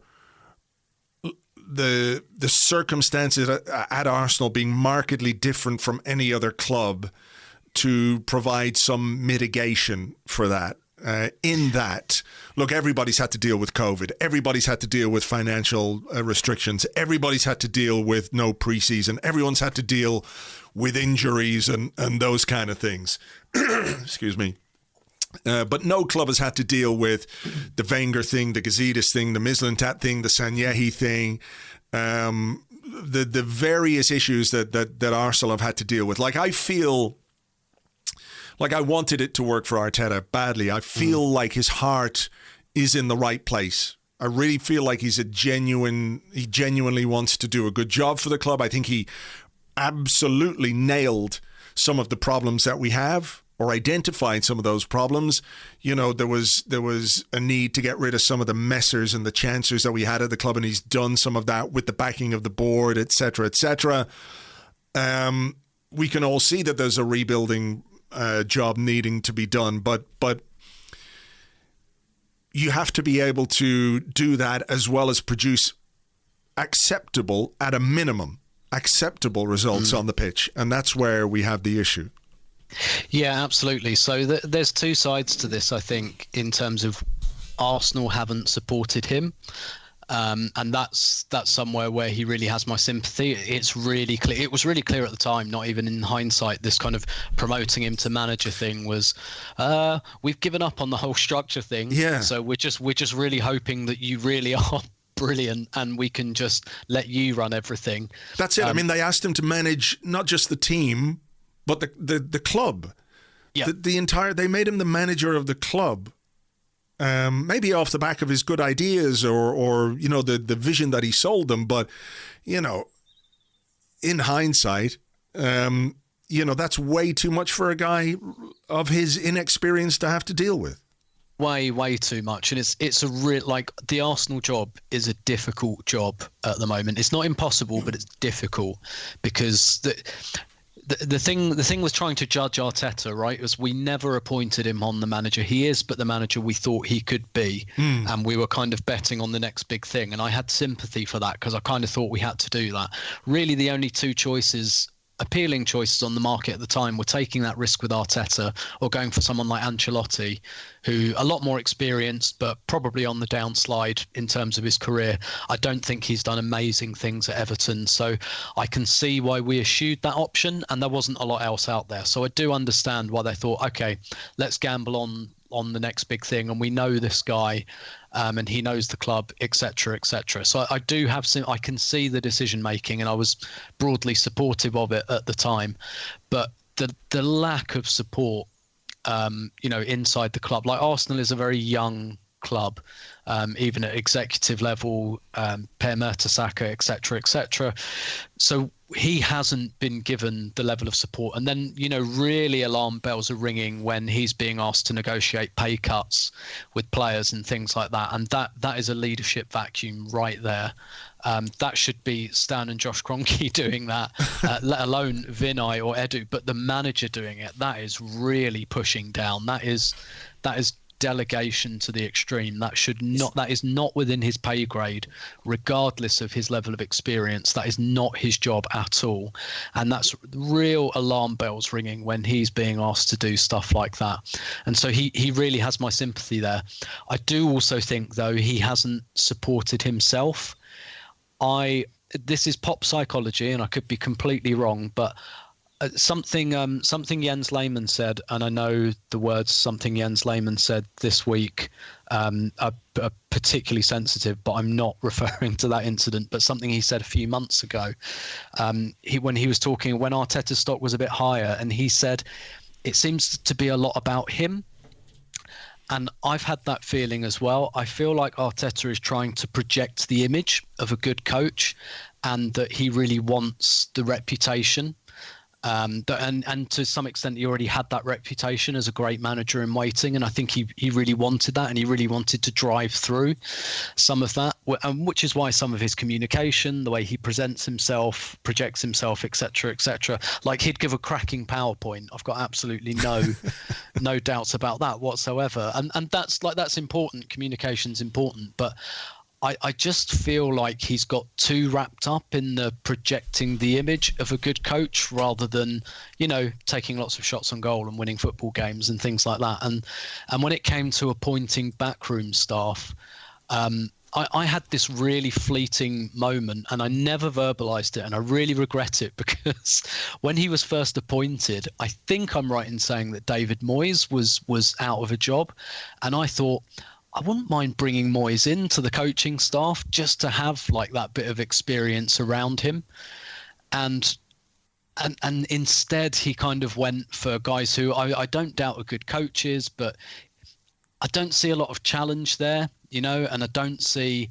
the circumstances at Arsenal being markedly different from any other club to provide some mitigation for that? In that, look, everybody's had to deal with COVID. Everybody's had to deal with financial restrictions. Everybody's had to deal with no preseason. Everyone's had to deal with injuries and those kind of things. Excuse me. But no club has had to deal with the Wenger thing, the Gazidis thing, the Mislintat thing, the Sanyehi thing, the various issues that Arsenal have had to deal with. Like, I feel like I wanted it to work for Arteta badly. I feel like his heart is in the right place. I really feel like he genuinely wants to do a good job for the club. I think he absolutely nailed some of the problems that we have, or identified some of those problems. You know, there was a need to get rid of some of the messers and the chancers that we had at the club, and he's done some of that with the backing of the board, etc., etc. We can all see that there's a rebuilding job needing to be done, but you have to be able to do that as well as produce acceptable, at a minimum, acceptable results on the pitch, and that's where we have the issue. Yeah, absolutely. So there's two sides to this, I think, in terms of Arsenal haven't supported him. And that's somewhere where he really has my sympathy. It's really clear. It was really clear at the time, not even in hindsight, this kind of promoting him to manager thing was, we've given up on the whole structure thing. Yeah. So we're just really hoping that you really are brilliant and we can just let you run everything. That's it. I mean, they asked him to manage not just the team, but the club. Yeah. They made him the manager of the club. Maybe off the back of his good ideas or you know, the vision that he sold them, but you know, in hindsight, you know, that's way too much for a guy of his inexperience to have to deal with. Way too much, and it's a real, like, the Arsenal job is a difficult job at the moment. It's not impossible, but it's difficult because the thing was trying to judge Arteta, right? Was we never appointed him on the manager he is, but the manager we thought he could be. And we were kind of betting on the next big thing. And I had sympathy for that because I kind of thought we had to do that. Really, the only two appealing choices on the market at the time were taking that risk with Arteta or going for someone like Ancelotti, who a lot more experienced, but probably on the downslide in terms of his career. I don't think he's done amazing things at Everton. So I can see why we eschewed that option, and there wasn't a lot else out there. So I do understand why they thought, okay, let's gamble on the next big thing. And we know this guy, and he knows the club, etc., etc. So I do have I can see the decision making, and I was broadly supportive of it at the time. But the lack of support, you know, inside the club, like Arsenal is a very young club, even at executive level, Per Mertesacker, etc., etc. So he hasn't been given the level of support. And then, you know, really alarm bells are ringing when he's being asked to negotiate pay cuts with players and things like that. And that is a leadership vacuum right there. That should be Stan and Josh Kroenke doing that, let alone Vinay or Edu. But the manager doing it, that is really pushing down. That is delegation to the extreme. That is not within his pay grade, regardless of his level of experience. That is not his job at all, and that's real alarm bells ringing when he's being asked to do stuff like that. And so he really has my sympathy there. I do also think, though, he hasn't supported himself. This is pop psychology, and I could be completely wrong, but something Jens Lehmann said, and I know the words something Jens Lehmann said this week are particularly sensitive, but I'm not referring to that incident, but something he said a few months ago, when he was talking, when Arteta's stock was a bit higher, and he said it seems to be a lot about him. And I've had that feeling as well. I feel like Arteta is trying to project the image of a good coach, and that he really wants the reputation. And to some extent, he already had that reputation as a great manager in waiting. And I think he really wanted that, and he really wanted to drive through some of that, which is why some of his communication, the way he presents himself, projects himself, etc., like he'd give a cracking PowerPoint. I've got absolutely no doubts about that whatsoever. And that's important. Communication's important, but I just feel like he's got too wrapped up in the projecting the image of a good coach rather than, you know, taking lots of shots on goal and winning football games and things like that. And when it came to appointing backroom staff, I had this really fleeting moment, and I never verbalized it, and I really regret it, because when he was first appointed, I think I'm right in saying that David Moyes was out of a job, and I thought, I wouldn't mind bringing Moyes into the coaching staff just to have like that bit of experience around him. And instead he kind of went for guys who I don't doubt are good coaches, but I don't see a lot of challenge there, and I don't see,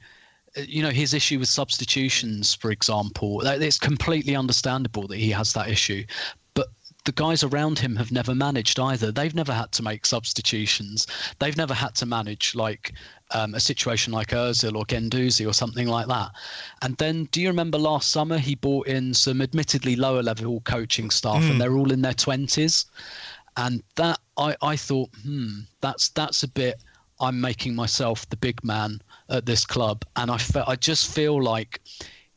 his issue with substitutions, for example. It's completely understandable that he has that issue, but the guys around him have never managed either. They've never had to make substitutions. They've never had to manage like a situation like Ozil or Guendouzi or something like that. And then, do you remember last summer he brought in some admittedly lower level coaching staff, and they're all in their 20s, and that I thought, that's a bit. I'm making myself the big man at this club, and I just feel like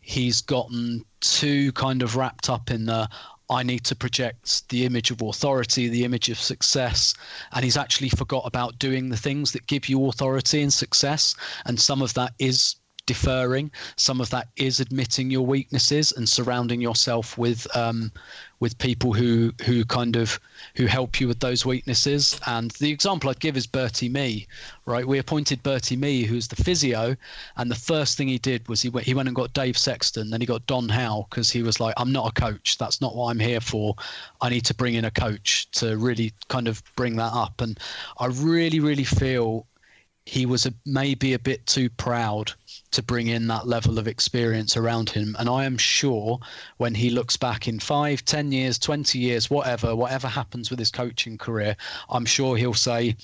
he's gotten too kind of wrapped up in the, I need to project the image of authority, the image of success, and he's actually forgot about doing the things that give you authority and success. And some of that is deferring, some of that is admitting your weaknesses and surrounding yourself with people who help you with those weaknesses. And the example I'd give is Bertie Mee, right? We appointed Bertie Mee, who's the physio, and the first thing he did was he went and got Dave Sexton, then he got Don Howe, because he was like, I'm not a coach, that's not what I'm here for. I need to bring in a coach to really kind of bring that up. And I really, really feel he was maybe a bit too proud to bring in that level of experience around him. And I am sure when he looks back in 5, 10 years, 20 years, whatever happens with his coaching career, I'm sure he'll say,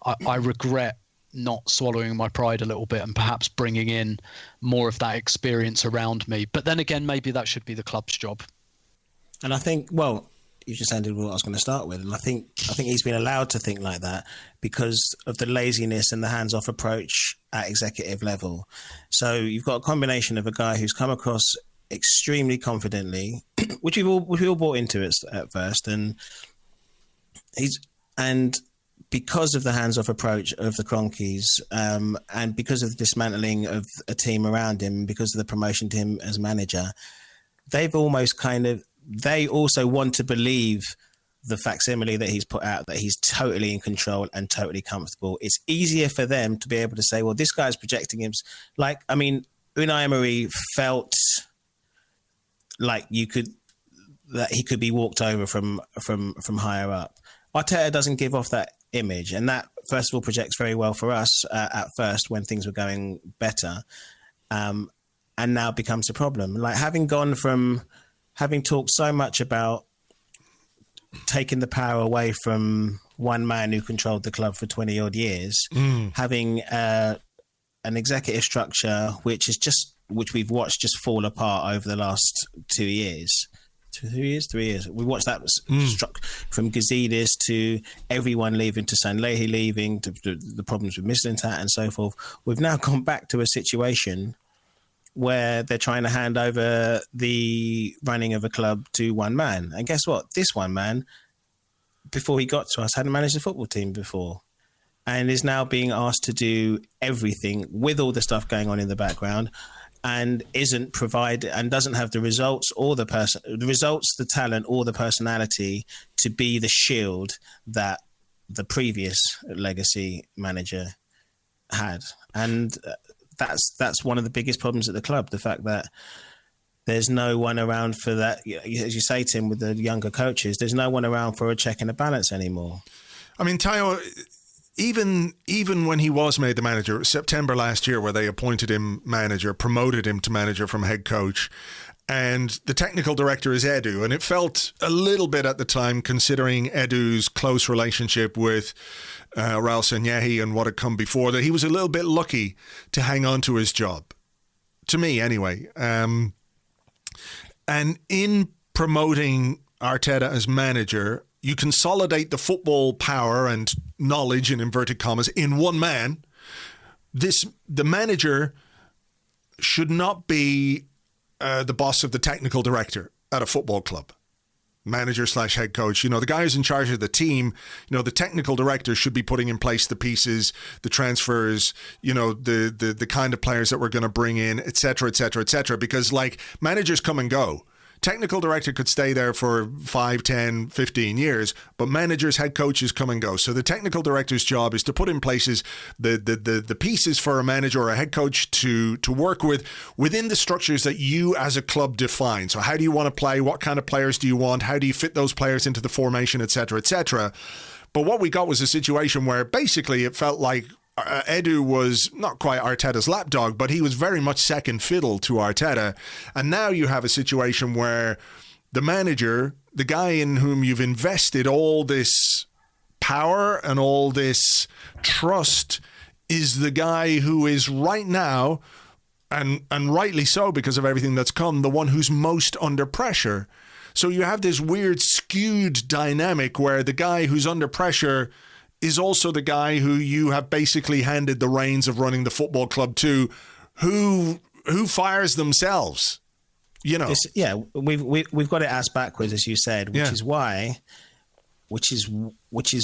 I regret not swallowing my pride a little bit and perhaps bringing in more of that experience around me. But then again, maybe that should be the club's job. And I think, well, you just ended what I was going to start with, and I think he's been allowed to think like that because of the laziness and the hands-off approach at executive level. So you've got a combination of a guy who's come across extremely confidently, which we all bought into it at first, and because of the hands-off approach of the Cronkies, and because of the dismantling of a team around him, because of the promotion to him as manager, they've almost they also want to believe the facsimile that he's put out, that he's totally in control and totally comfortable. It's easier for them to be able to say, well, this guy's projecting him. Like, I mean, Unai Emery felt like that he could be walked over from higher up. Arteta doesn't give off that image, and that, first of all, projects very well for us at first when things were going better, and now becomes a problem. Like, having talked so much about taking the power away from one man who controlled the club for 20 odd years, having an executive structure which we've watched just fall apart over the last 2 years. 3 years. We watched that struck from Gazidis to everyone leaving, to Sanlehi leaving, to the problems with Mislintat and so forth. We've now gone back to a situation where they're trying to hand over the running of a club to one man. And guess what? This one man, before he got to us, hadn't managed a football team before, and is now being asked to do everything with all the stuff going on in the background, and isn't provided, and doesn't have the results or the talent or the personality to be the shield that the previous legacy manager had. And that's one of the biggest problems at the club, the fact that there's no one around for that. As you say, Tim, with the younger coaches, there's no one around for a check and a balance anymore. I mean, Tayo, even when he was made the manager, September last year, where they appointed him manager, promoted him to manager from head coach, and the technical director is Edu, and it felt a little bit at the time, considering Edu's close relationship with Raul Sanyehi and what had come before, that he was a little bit lucky to hang on to his job. To me, anyway. And in promoting Arteta as manager, you consolidate the football power and knowledge, in inverted commas, in one man. The manager should not be the boss of the technical director at a football club. manager / head coach. The guy who's in charge of the team, the technical director should be putting in place the pieces, the transfers, the kind of players that we're going to bring in, et cetera, because managers come and go. Technical director could stay there for 5, 10, 15 years, but managers, head coaches come and go. So the technical director's job is to put in places the pieces for a manager or a head coach to work with within the structures that you as a club define. So how do you want to play? What kind of players do you want? How do you fit those players into the formation, et cetera, et cetera? But what we got was a situation where basically it felt like Edu was not quite Arteta's lapdog, but he was very much second fiddle to Arteta. And now you have a situation where the manager, the guy in whom you've invested all this power and all this trust, is the guy who is right now, and rightly so because of everything that's come, the one who's most under pressure. So you have this weird skewed dynamic where the guy who's under pressure is also the guy who you have basically handed the reins of running the football club to, who fires themselves, We've got it ass backwards, as you said, which is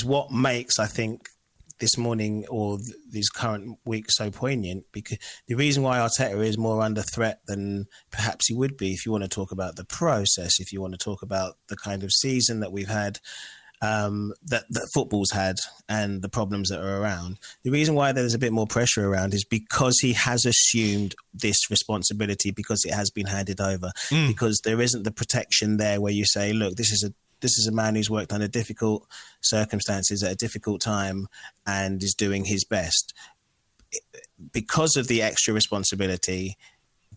what makes, I think, this morning or this current week so poignant, because the reason why Arteta is more under threat than perhaps he would be, if you want to talk about the process, if you want to talk about the kind of season that we've had, that football's had, and the problems that are around. The reason why there's a bit more pressure around is because he has assumed this responsibility, because it has been handed over, because there isn't the protection there where you say, look, this is a man who's worked under difficult circumstances at a difficult time and is doing his best. Because of the extra responsibility,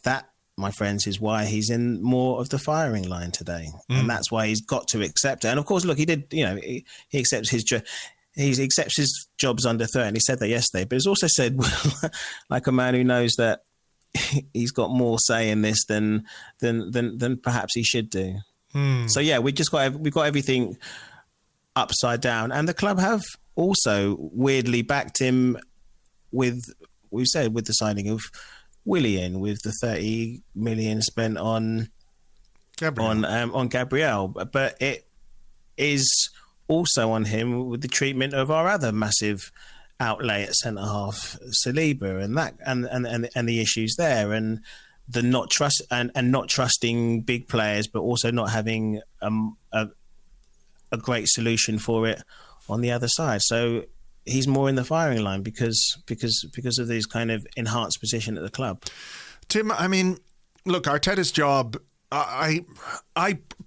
that, my friends, is why he's in more of the firing line today. And that's why he's got to accept it. And of course, look, he did, he accepts his he accepts his jobs under threat, and he said that yesterday, but he's also said, like a man who knows that he's got more say in this than perhaps he should do. So yeah, we've got everything upside down, and the club have also weirdly backed him with the signing of Willian, with the 30 million spent on Gabriel, but it is also on him with the treatment of our other massive outlay at centre half, Saliba, and the issues there, and the not trusting big players, but also not having a great solution for it on the other side. So he's more in the firing line because of his kind of enhanced position at the club. Tim, I mean, look, Arteta's job, I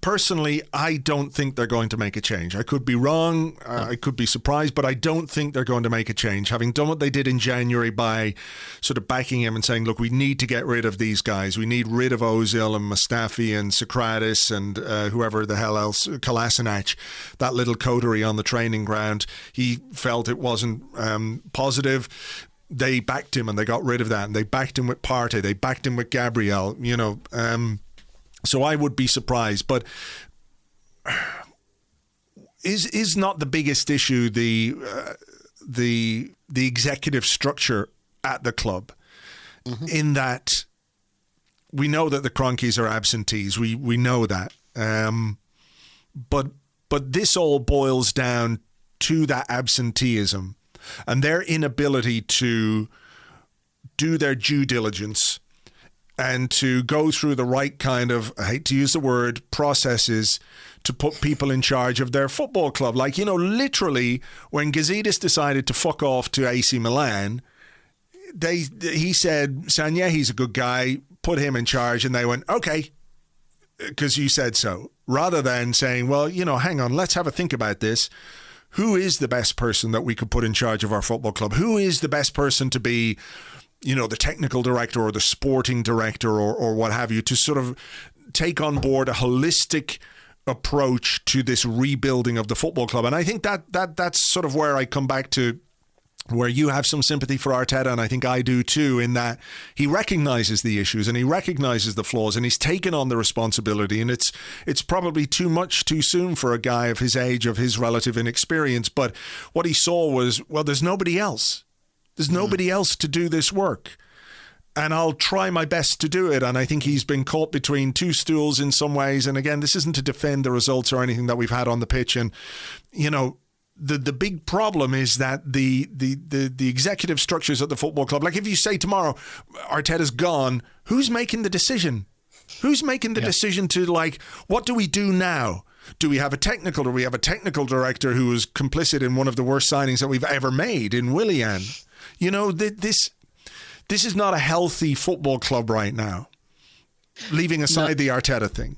personally, I don't think they're going to make a change. I could be wrong. I could be surprised, but I don't think they're going to make a change. Having done what they did in January by sort of backing him and saying, look, we need to get rid of these guys. We need rid of Ozil and Mustafi and Socrates and whoever the hell else, Kolasinac, that little coterie on the training ground. He felt it wasn't positive. They backed him and they got rid of that. And they backed him with Partey. They backed him with Gabriel, so I would be surprised, but is not the biggest issue the executive structure at the club? In that we know that the Cronkies are absentees, we know that, but this all boils down to that absenteeism and their inability to do their due diligence and to go through the right kind of, I hate to use the word, processes to put people in charge of their football club. Like, literally, when Gazidis decided to fuck off to AC Milan, he said, Sanyehi's a good guy, put him in charge, and they went, okay, because you said so. Rather than saying, well, hang on, let's have a think about this. Who is the best person that we could put in charge of our football club? Who is the best person to be the technical director or the sporting director or what have you, to sort of take on board a holistic approach to this rebuilding of the football club? And I think that's sort of where I come back to where you have some sympathy for Arteta, and I think I do too, in that he recognises the issues and he recognises the flaws and he's taken on the responsibility, and it's probably too much too soon for a guy of his age, of his relative inexperience. But what he saw was, well, there's nobody else. There's nobody else to do this work. and I'll try my best to do it. And I think he's been caught between two stools in some ways. And again, this isn't to defend the results or anything that we've had on the pitch. And, you know, the big problem is that the executive structures at the football club, like if you say tomorrow Arteta's gone, who's making the decision? Who's making the decision to, like, what do we do now? Do we have a technical director who was complicit in one of the worst signings that we've ever made in Willian? You know, this is not a healthy football club right now, leaving aside the Arteta thing.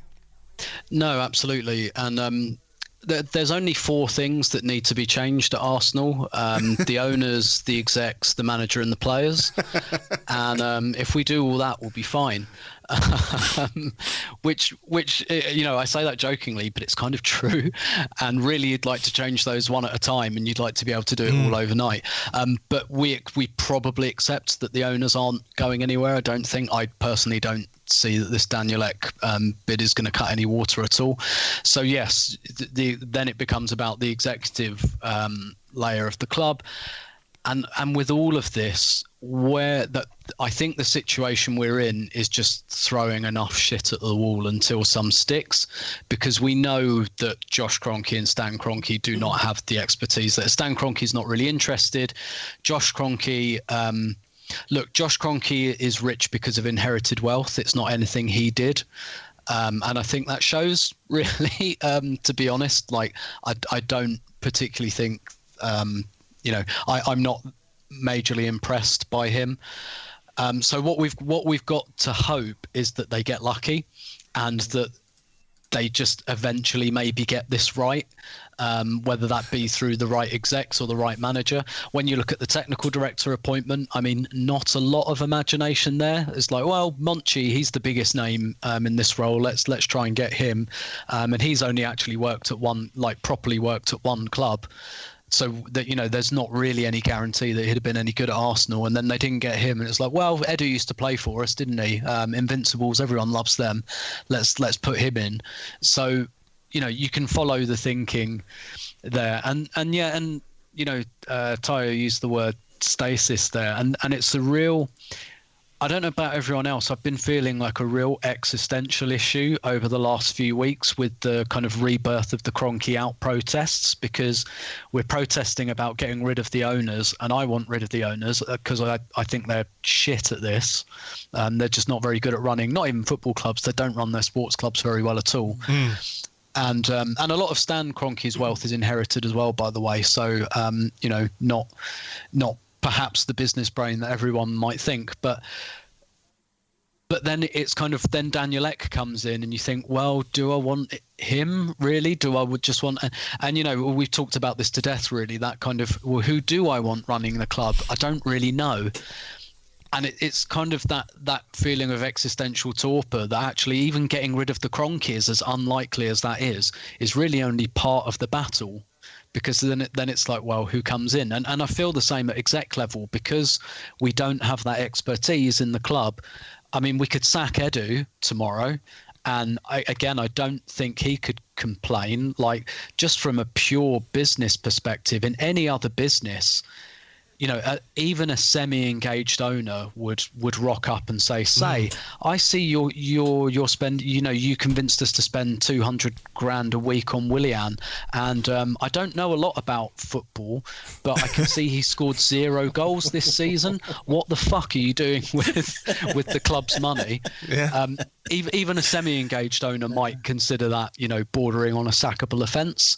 No, absolutely. And there's only 4 things that need to be changed at Arsenal. The owners, the execs, the manager and the players. And if we do all that, we'll be fine. Which you know, I say that jokingly, but it's kind of true. And really, you'd like to change those one at a time, and you'd like to be able to do it all overnight. But we probably accept that the owners aren't going anywhere. I personally don't see that this Daniel Ek bid is going to cut any water at all. So yes, then it becomes about the executive layer of the club. And with all of this, I think the situation we're in is just throwing enough shit at the wall until some sticks, because we know that Josh Kroenke and Stan Kroenke do not have the expertise. That Stan Kroenke's not really interested. Josh Kroenke, Josh Kroenke is rich because of inherited wealth. It's not anything he did. And I think that shows, really, to be honest. Like, I don't particularly think... you know, I'm not majorly impressed by him. So what we've got to hope is that they get lucky, and that they just eventually maybe get this right, whether that be through the right execs or the right manager. When you look at the technical director appointment, I mean, not a lot of imagination there. It's like, well, Monchi, he's the biggest name in this role. Let's try and get him. And he's only actually properly worked at one club. So that, you know, there's not really any guarantee that he'd have been any good at Arsenal. And then they didn't get him, and it's like, well, Edu used to play for us, didn't he? Invincibles, everyone loves them. Let's put him in. So, you know, you can follow the thinking there, and you know, Tayo used the word stasis there, and it's a real. I don't know about everyone else. I've been feeling like a real existential issue over the last few weeks with the kind of rebirth of the Kroenke out protests, because we're protesting about getting rid of the owners, and I want rid of the owners because I think they're shit at this. They're just not very good at running, not even football clubs. They don't run their sports clubs very well at all. And a lot of Stan Kroenke's wealth is inherited as well, by the way. So, you know, not perhaps the business brain that everyone might think, but then it's kind of, then Daniel Ek comes in, and you think, well, do I want him really? Do I would just want, and you know, we've talked about this to death, really, that kind of, well, who do I want running the club? I don't really know. And it's kind of that feeling of existential torpor, that actually even getting rid of the Kroenkes, as unlikely as that is really only part of the battle. Because then it's like, well, who comes in? And I feel the same at exec level, because we don't have that expertise in the club. I mean, we could sack Edu tomorrow, and I don't think he could complain. Like, just from a pure business perspective, in any other business, you know, even a semi-engaged owner would rock up and say, I see your spend. You know, you convinced us to spend 200 grand a week on Willian, and I don't know a lot about football, but I can see he scored 0 goals this season. What the fuck are you doing with the club's money? Yeah. Even a semi-engaged owner might consider that, you know, bordering on a sackable offence.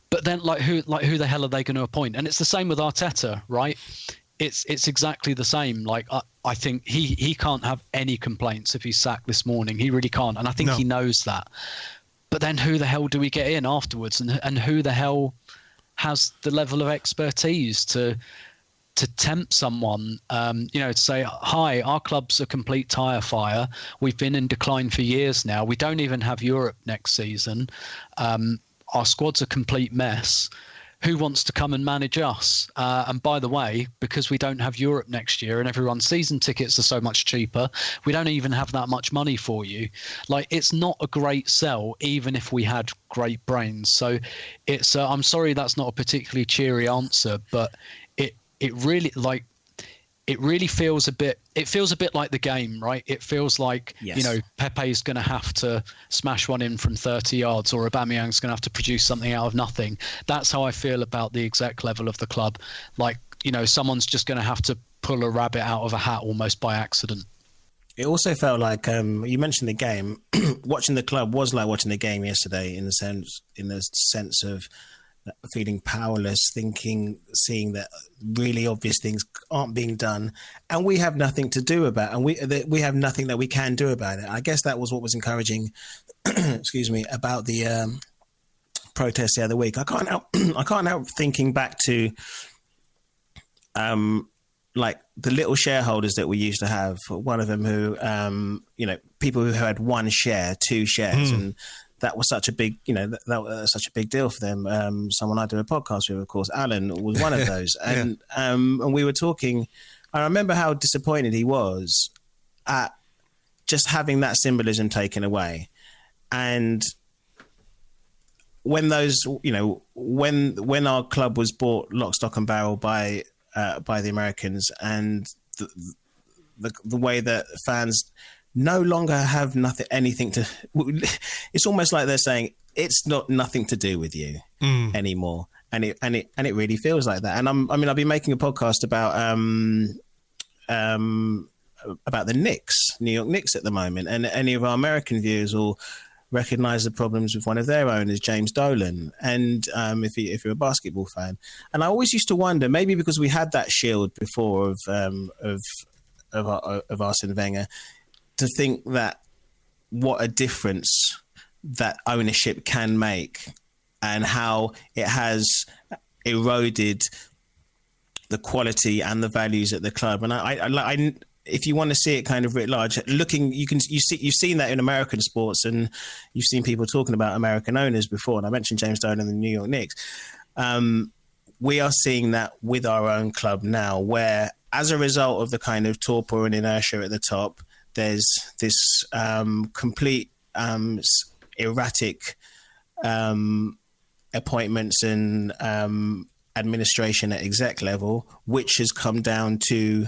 But then, who the hell are they going to appoint? And it's the same with Arteta, right? It's exactly the same. Like, I think he can't have any complaints if he's sacked this morning. He really can't, and I think he knows that. But then, who the hell do we get in afterwards? And who the hell has the level of expertise to tempt someone? You know, to say, hi, our club's a complete tyre fire. We've been in decline for years now. We don't even have Europe next season. Our squad's a complete mess. Who wants to come and manage us? And by the way, because we don't have Europe next year and everyone's season tickets are so much cheaper, we don't even have that much money for you. Like, it's not a great sell, even if we had great brains. So it's, I'm sorry that's not a particularly cheery answer, but it really, like, it really feels a bit like the game, right? It feels like, Yes. Pepe's going to have to smash one in from 30 yards, or Aubameyang's going to have to produce something out of nothing. That's how I feel about the exec level of the club. Like, someone's just going to have to pull a rabbit out of a hat almost by accident. It also felt like you mentioned the game. Watching the club was like watching the game yesterday, in the sense of feeling powerless, seeing that really obvious things aren't being done, and we have nothing to do about it, and we have nothing that we can do about it. I guess that was what was encouraging. Excuse me, about the protest the other week. I can't help thinking back to like the little shareholders that we used to have. One of them who people who had one share, two shares, and that was such a big, that was such a big deal for them. Someone I do a podcast with, of course, Alan, was one of those. And we were talking, I remember how disappointed he was at just having that symbolism taken away. And when those, when our club was bought lock, stock and barrel by the Americans, and the way that fans no longer have anything to. It's almost like they're saying it's nothing to do with you anymore, and it really feels like that. And I've been making a podcast about the Knicks, New York Knicks at the moment, and any of our American viewers will recognize the problems with one of their owners, James Dolan. And if you're a basketball fan, and I always used to wonder, maybe because we had that shield before of Arsene Wenger, to think that what a difference that ownership can make, and how it has eroded the quality and the values at the club. And I if you want to see it kind of writ large, you've seen that in American sports, and you've seen people talking about American owners before. And I mentioned James Dolan and the New York Knicks. We are seeing that with our own club now, where as a result of the kind of torpor and inertia at the top, there's this complete erratic appointments and administration at exec level, which has come down to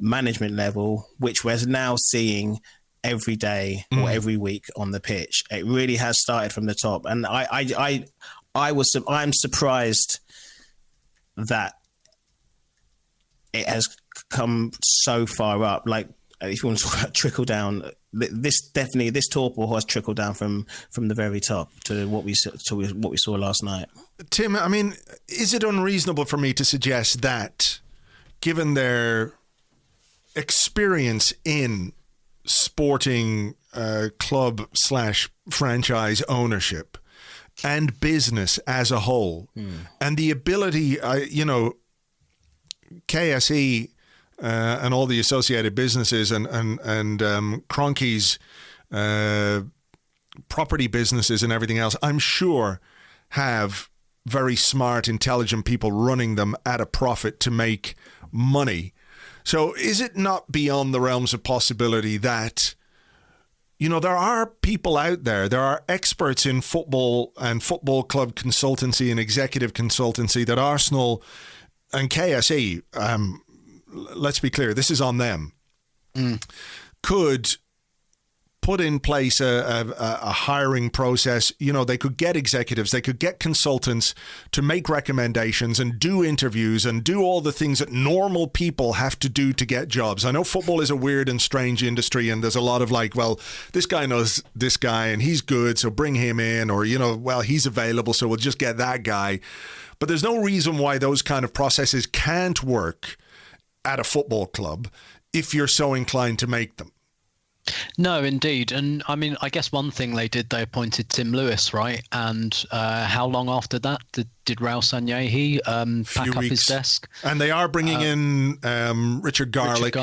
management level, which we're now seeing every day or every week on the pitch. It really has started from the top, and I'm surprised that it has come so far up. Like, if you want to talk about trickle down, this torpor has trickled down from the very top to what we saw last night. Tim, I mean, is it unreasonable for me to suggest that, given their experience in sporting club / franchise ownership and business as a whole, and the ability, KSE and all the associated businesses and Kroenke's property businesses and everything else, I'm sure have very smart, intelligent people running them at a profit to make money. So is it not beyond the realms of possibility that, there are people out there, there are experts in football and football club consultancy and executive consultancy that Arsenal and KSE, let's be clear, this is on them, could put in place a hiring process. They could get executives, they could get consultants to make recommendations and do interviews and do all the things that normal people have to do to get jobs. I know football is a weird and strange industry, and there's a lot of like, well, this guy knows this guy and he's good, so bring him in, or, well, he's available, so we'll just get that guy. But there's no reason why those kind of processes can't work at a football club if you're so inclined to make them. No, indeed. And I mean, I guess one thing they appointed Tim Lewis, right? And how long after that did Raul Sanllehi pack up his desk? And they are bringing in Richard Garlick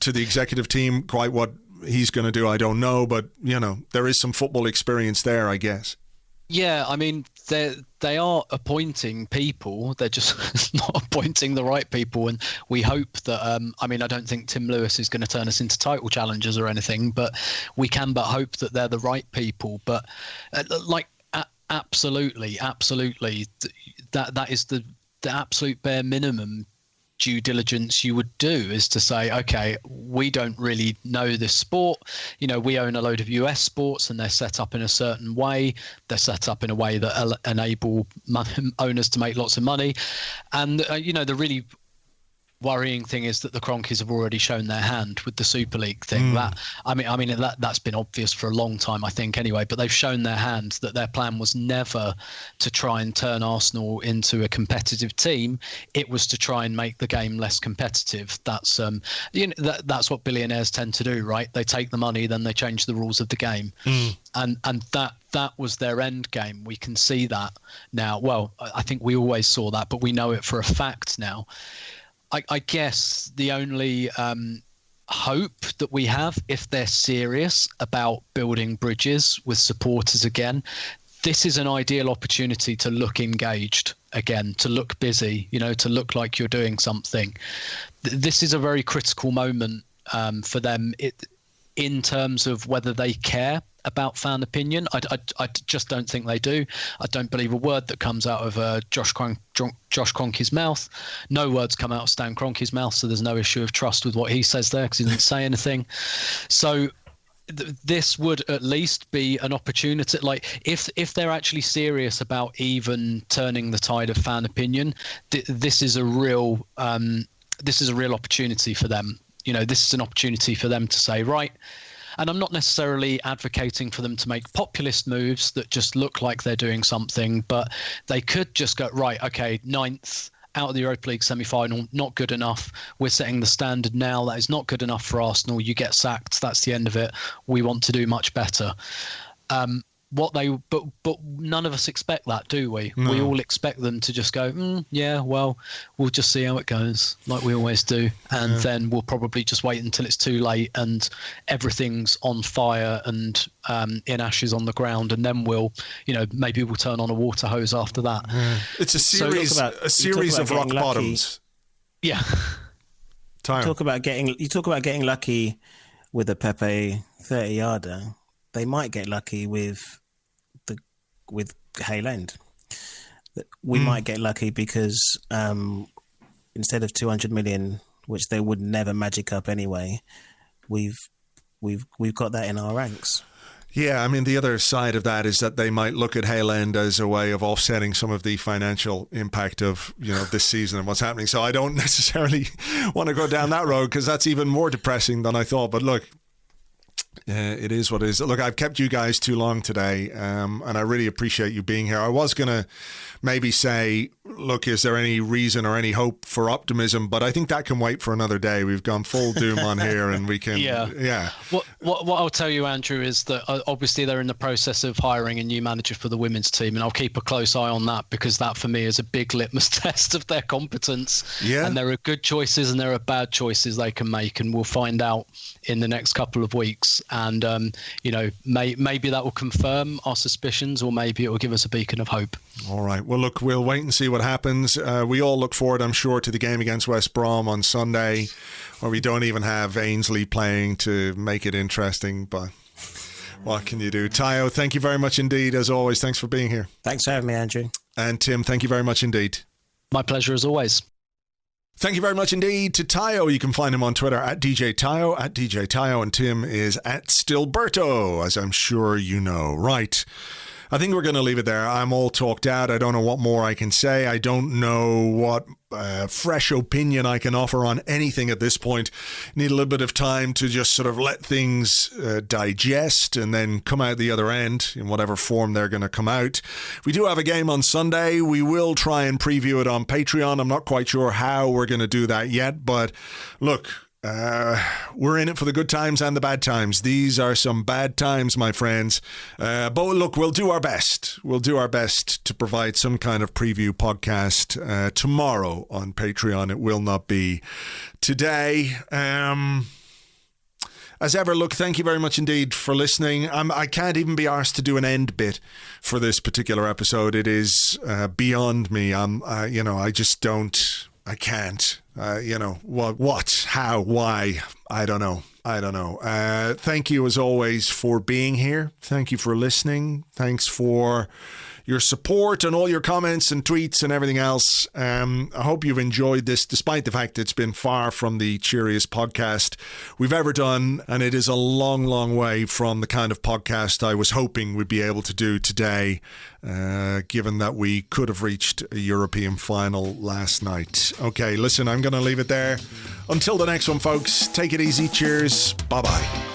to the executive team. Quite what he's going to do, I don't know. But, there is some football experience there, I guess. Yeah, I mean, they are appointing people. They're just not appointing the right people. And we hope that, I don't think Tim Lewis is going to turn us into title challengers or anything, but we can but hope that they're the right people. But absolutely, that is the absolute bare minimum due diligence you would do, is to say, okay, we don't really know this sport. You know, we own a load of US sports and they're set up in a certain way. They're set up in a way that enable owners to make lots of money. And, you know, the really worrying thing is that the Cronkies have already shown their hand with the Super League thing. That's been obvious for a long time, I think, anyway. But they've shown their hand that their plan was never to try and turn Arsenal into a competitive team. It was to try and make the game less competitive. That's that's what billionaires tend to do, right? They take the money, then they change the rules of the game, and that was their end game. We can see that now. Well, I think we always saw that, but we know it for a fact now. I guess the only hope that we have, if they're serious about building bridges with supporters again, this is an ideal opportunity to look engaged again, to look busy, you know, to look like you're doing something. This is a very critical moment for them in terms of whether they care about fan opinion. I just don't think they do. I don't believe a word that comes out of Josh Kroenke's mouth. No words come out of Stan Kroenke's mouth, so there's no issue of trust with what he says there because he didn't say anything. So this would at least be an opportunity. Like if they're actually serious about even turning the tide of fan opinion, this is a real opportunity for them. You know, this is an opportunity for them to say, right. And I'm not necessarily advocating for them to make populist moves that just look like they're doing something, but they could just go, right, okay, 9th out of the Europa League semi-final, not good enough. We're setting the standard now. That is not good enough for Arsenal. You get sacked. That's the end of it. We want to do much better. But none of us expect that, do we? No. We all expect them to just go, yeah, well, we'll just see how it goes, like we always do, and then we'll probably just wait until it's too late and everything's on fire and in ashes on the ground, and then maybe we'll turn on a water hose after that. It's a series of rock bottoms. Yeah. You talk about getting lucky with a Pepe 30-yarder. They might get lucky with Hale End. We might get lucky because instead of 200 million, which they would never magic up anyway, we've got that in our ranks. Yeah, I mean, the other side of that is that they might look at Hale End as a way of offsetting some of the financial impact of, this season and what's happening. So I don't necessarily want to go down that road because that's even more depressing than I thought. But look, it is what it is. Look, I've kept you guys too long today, and I really appreciate you being here. I was going to maybe say, look, is there any reason or any hope for optimism? But I think that can wait for another day. We've gone full doom on here, and we can... Yeah. What I'll tell you, Andrew, is that obviously they're in the process of hiring a new manager for the women's team, and I'll keep a close eye on that because that, for me, is a big litmus test of their competence. Yeah. And there are good choices and there are bad choices they can make, and we'll find out in the next couple of weeks. And, maybe that will confirm our suspicions, or maybe it will give us a beacon of hope. All right. Well, look, we'll wait and see what happens. We all look forward, I'm sure, to the game against West Brom on Sunday, where we don't even have Ainsley playing to make it interesting. But what can you do? Tayo, thank you very much indeed, as always. Thanks for being here. Thanks for having me, Andrew. And Tim, thank you very much indeed. My pleasure, as always. Thank you very much indeed to Tayo. You can find him on Twitter at DJ Tayo, and Tim is at Stillberto, as I'm sure you know. Right. I think we're going to leave it there. I'm all talked out. I don't know what more I can say. I don't know what fresh opinion I can offer on anything at this point. Need a little bit of time to just sort of let things digest and then come out the other end in whatever form they're going to come out. We do have a game on Sunday. We will try and preview it on Patreon. I'm not quite sure how we're going to do that yet, but look, we're in it for the good times and the bad times. These are some bad times, my friends. But look, we'll do our best. We'll do our best to provide some kind of preview podcast tomorrow on Patreon. It will not be today. As ever, look, thank you very much indeed for listening. I can't even be arsed to do an end bit for this particular episode. It is beyond me. I just don't. I can't. What, how, why? I don't know. Thank you as always for being here. Thank you for listening. Thanks for your support and all your comments and tweets and everything else. I hope you've enjoyed this, despite the fact it's been far from the cheeriest podcast we've ever done. And it is a long, long way from the kind of podcast I was hoping we'd be able to do today, given that we could have reached a European final last night. Okay, listen, I'm going to leave it there. Until the next one, folks, take it easy. Cheers. Bye-bye.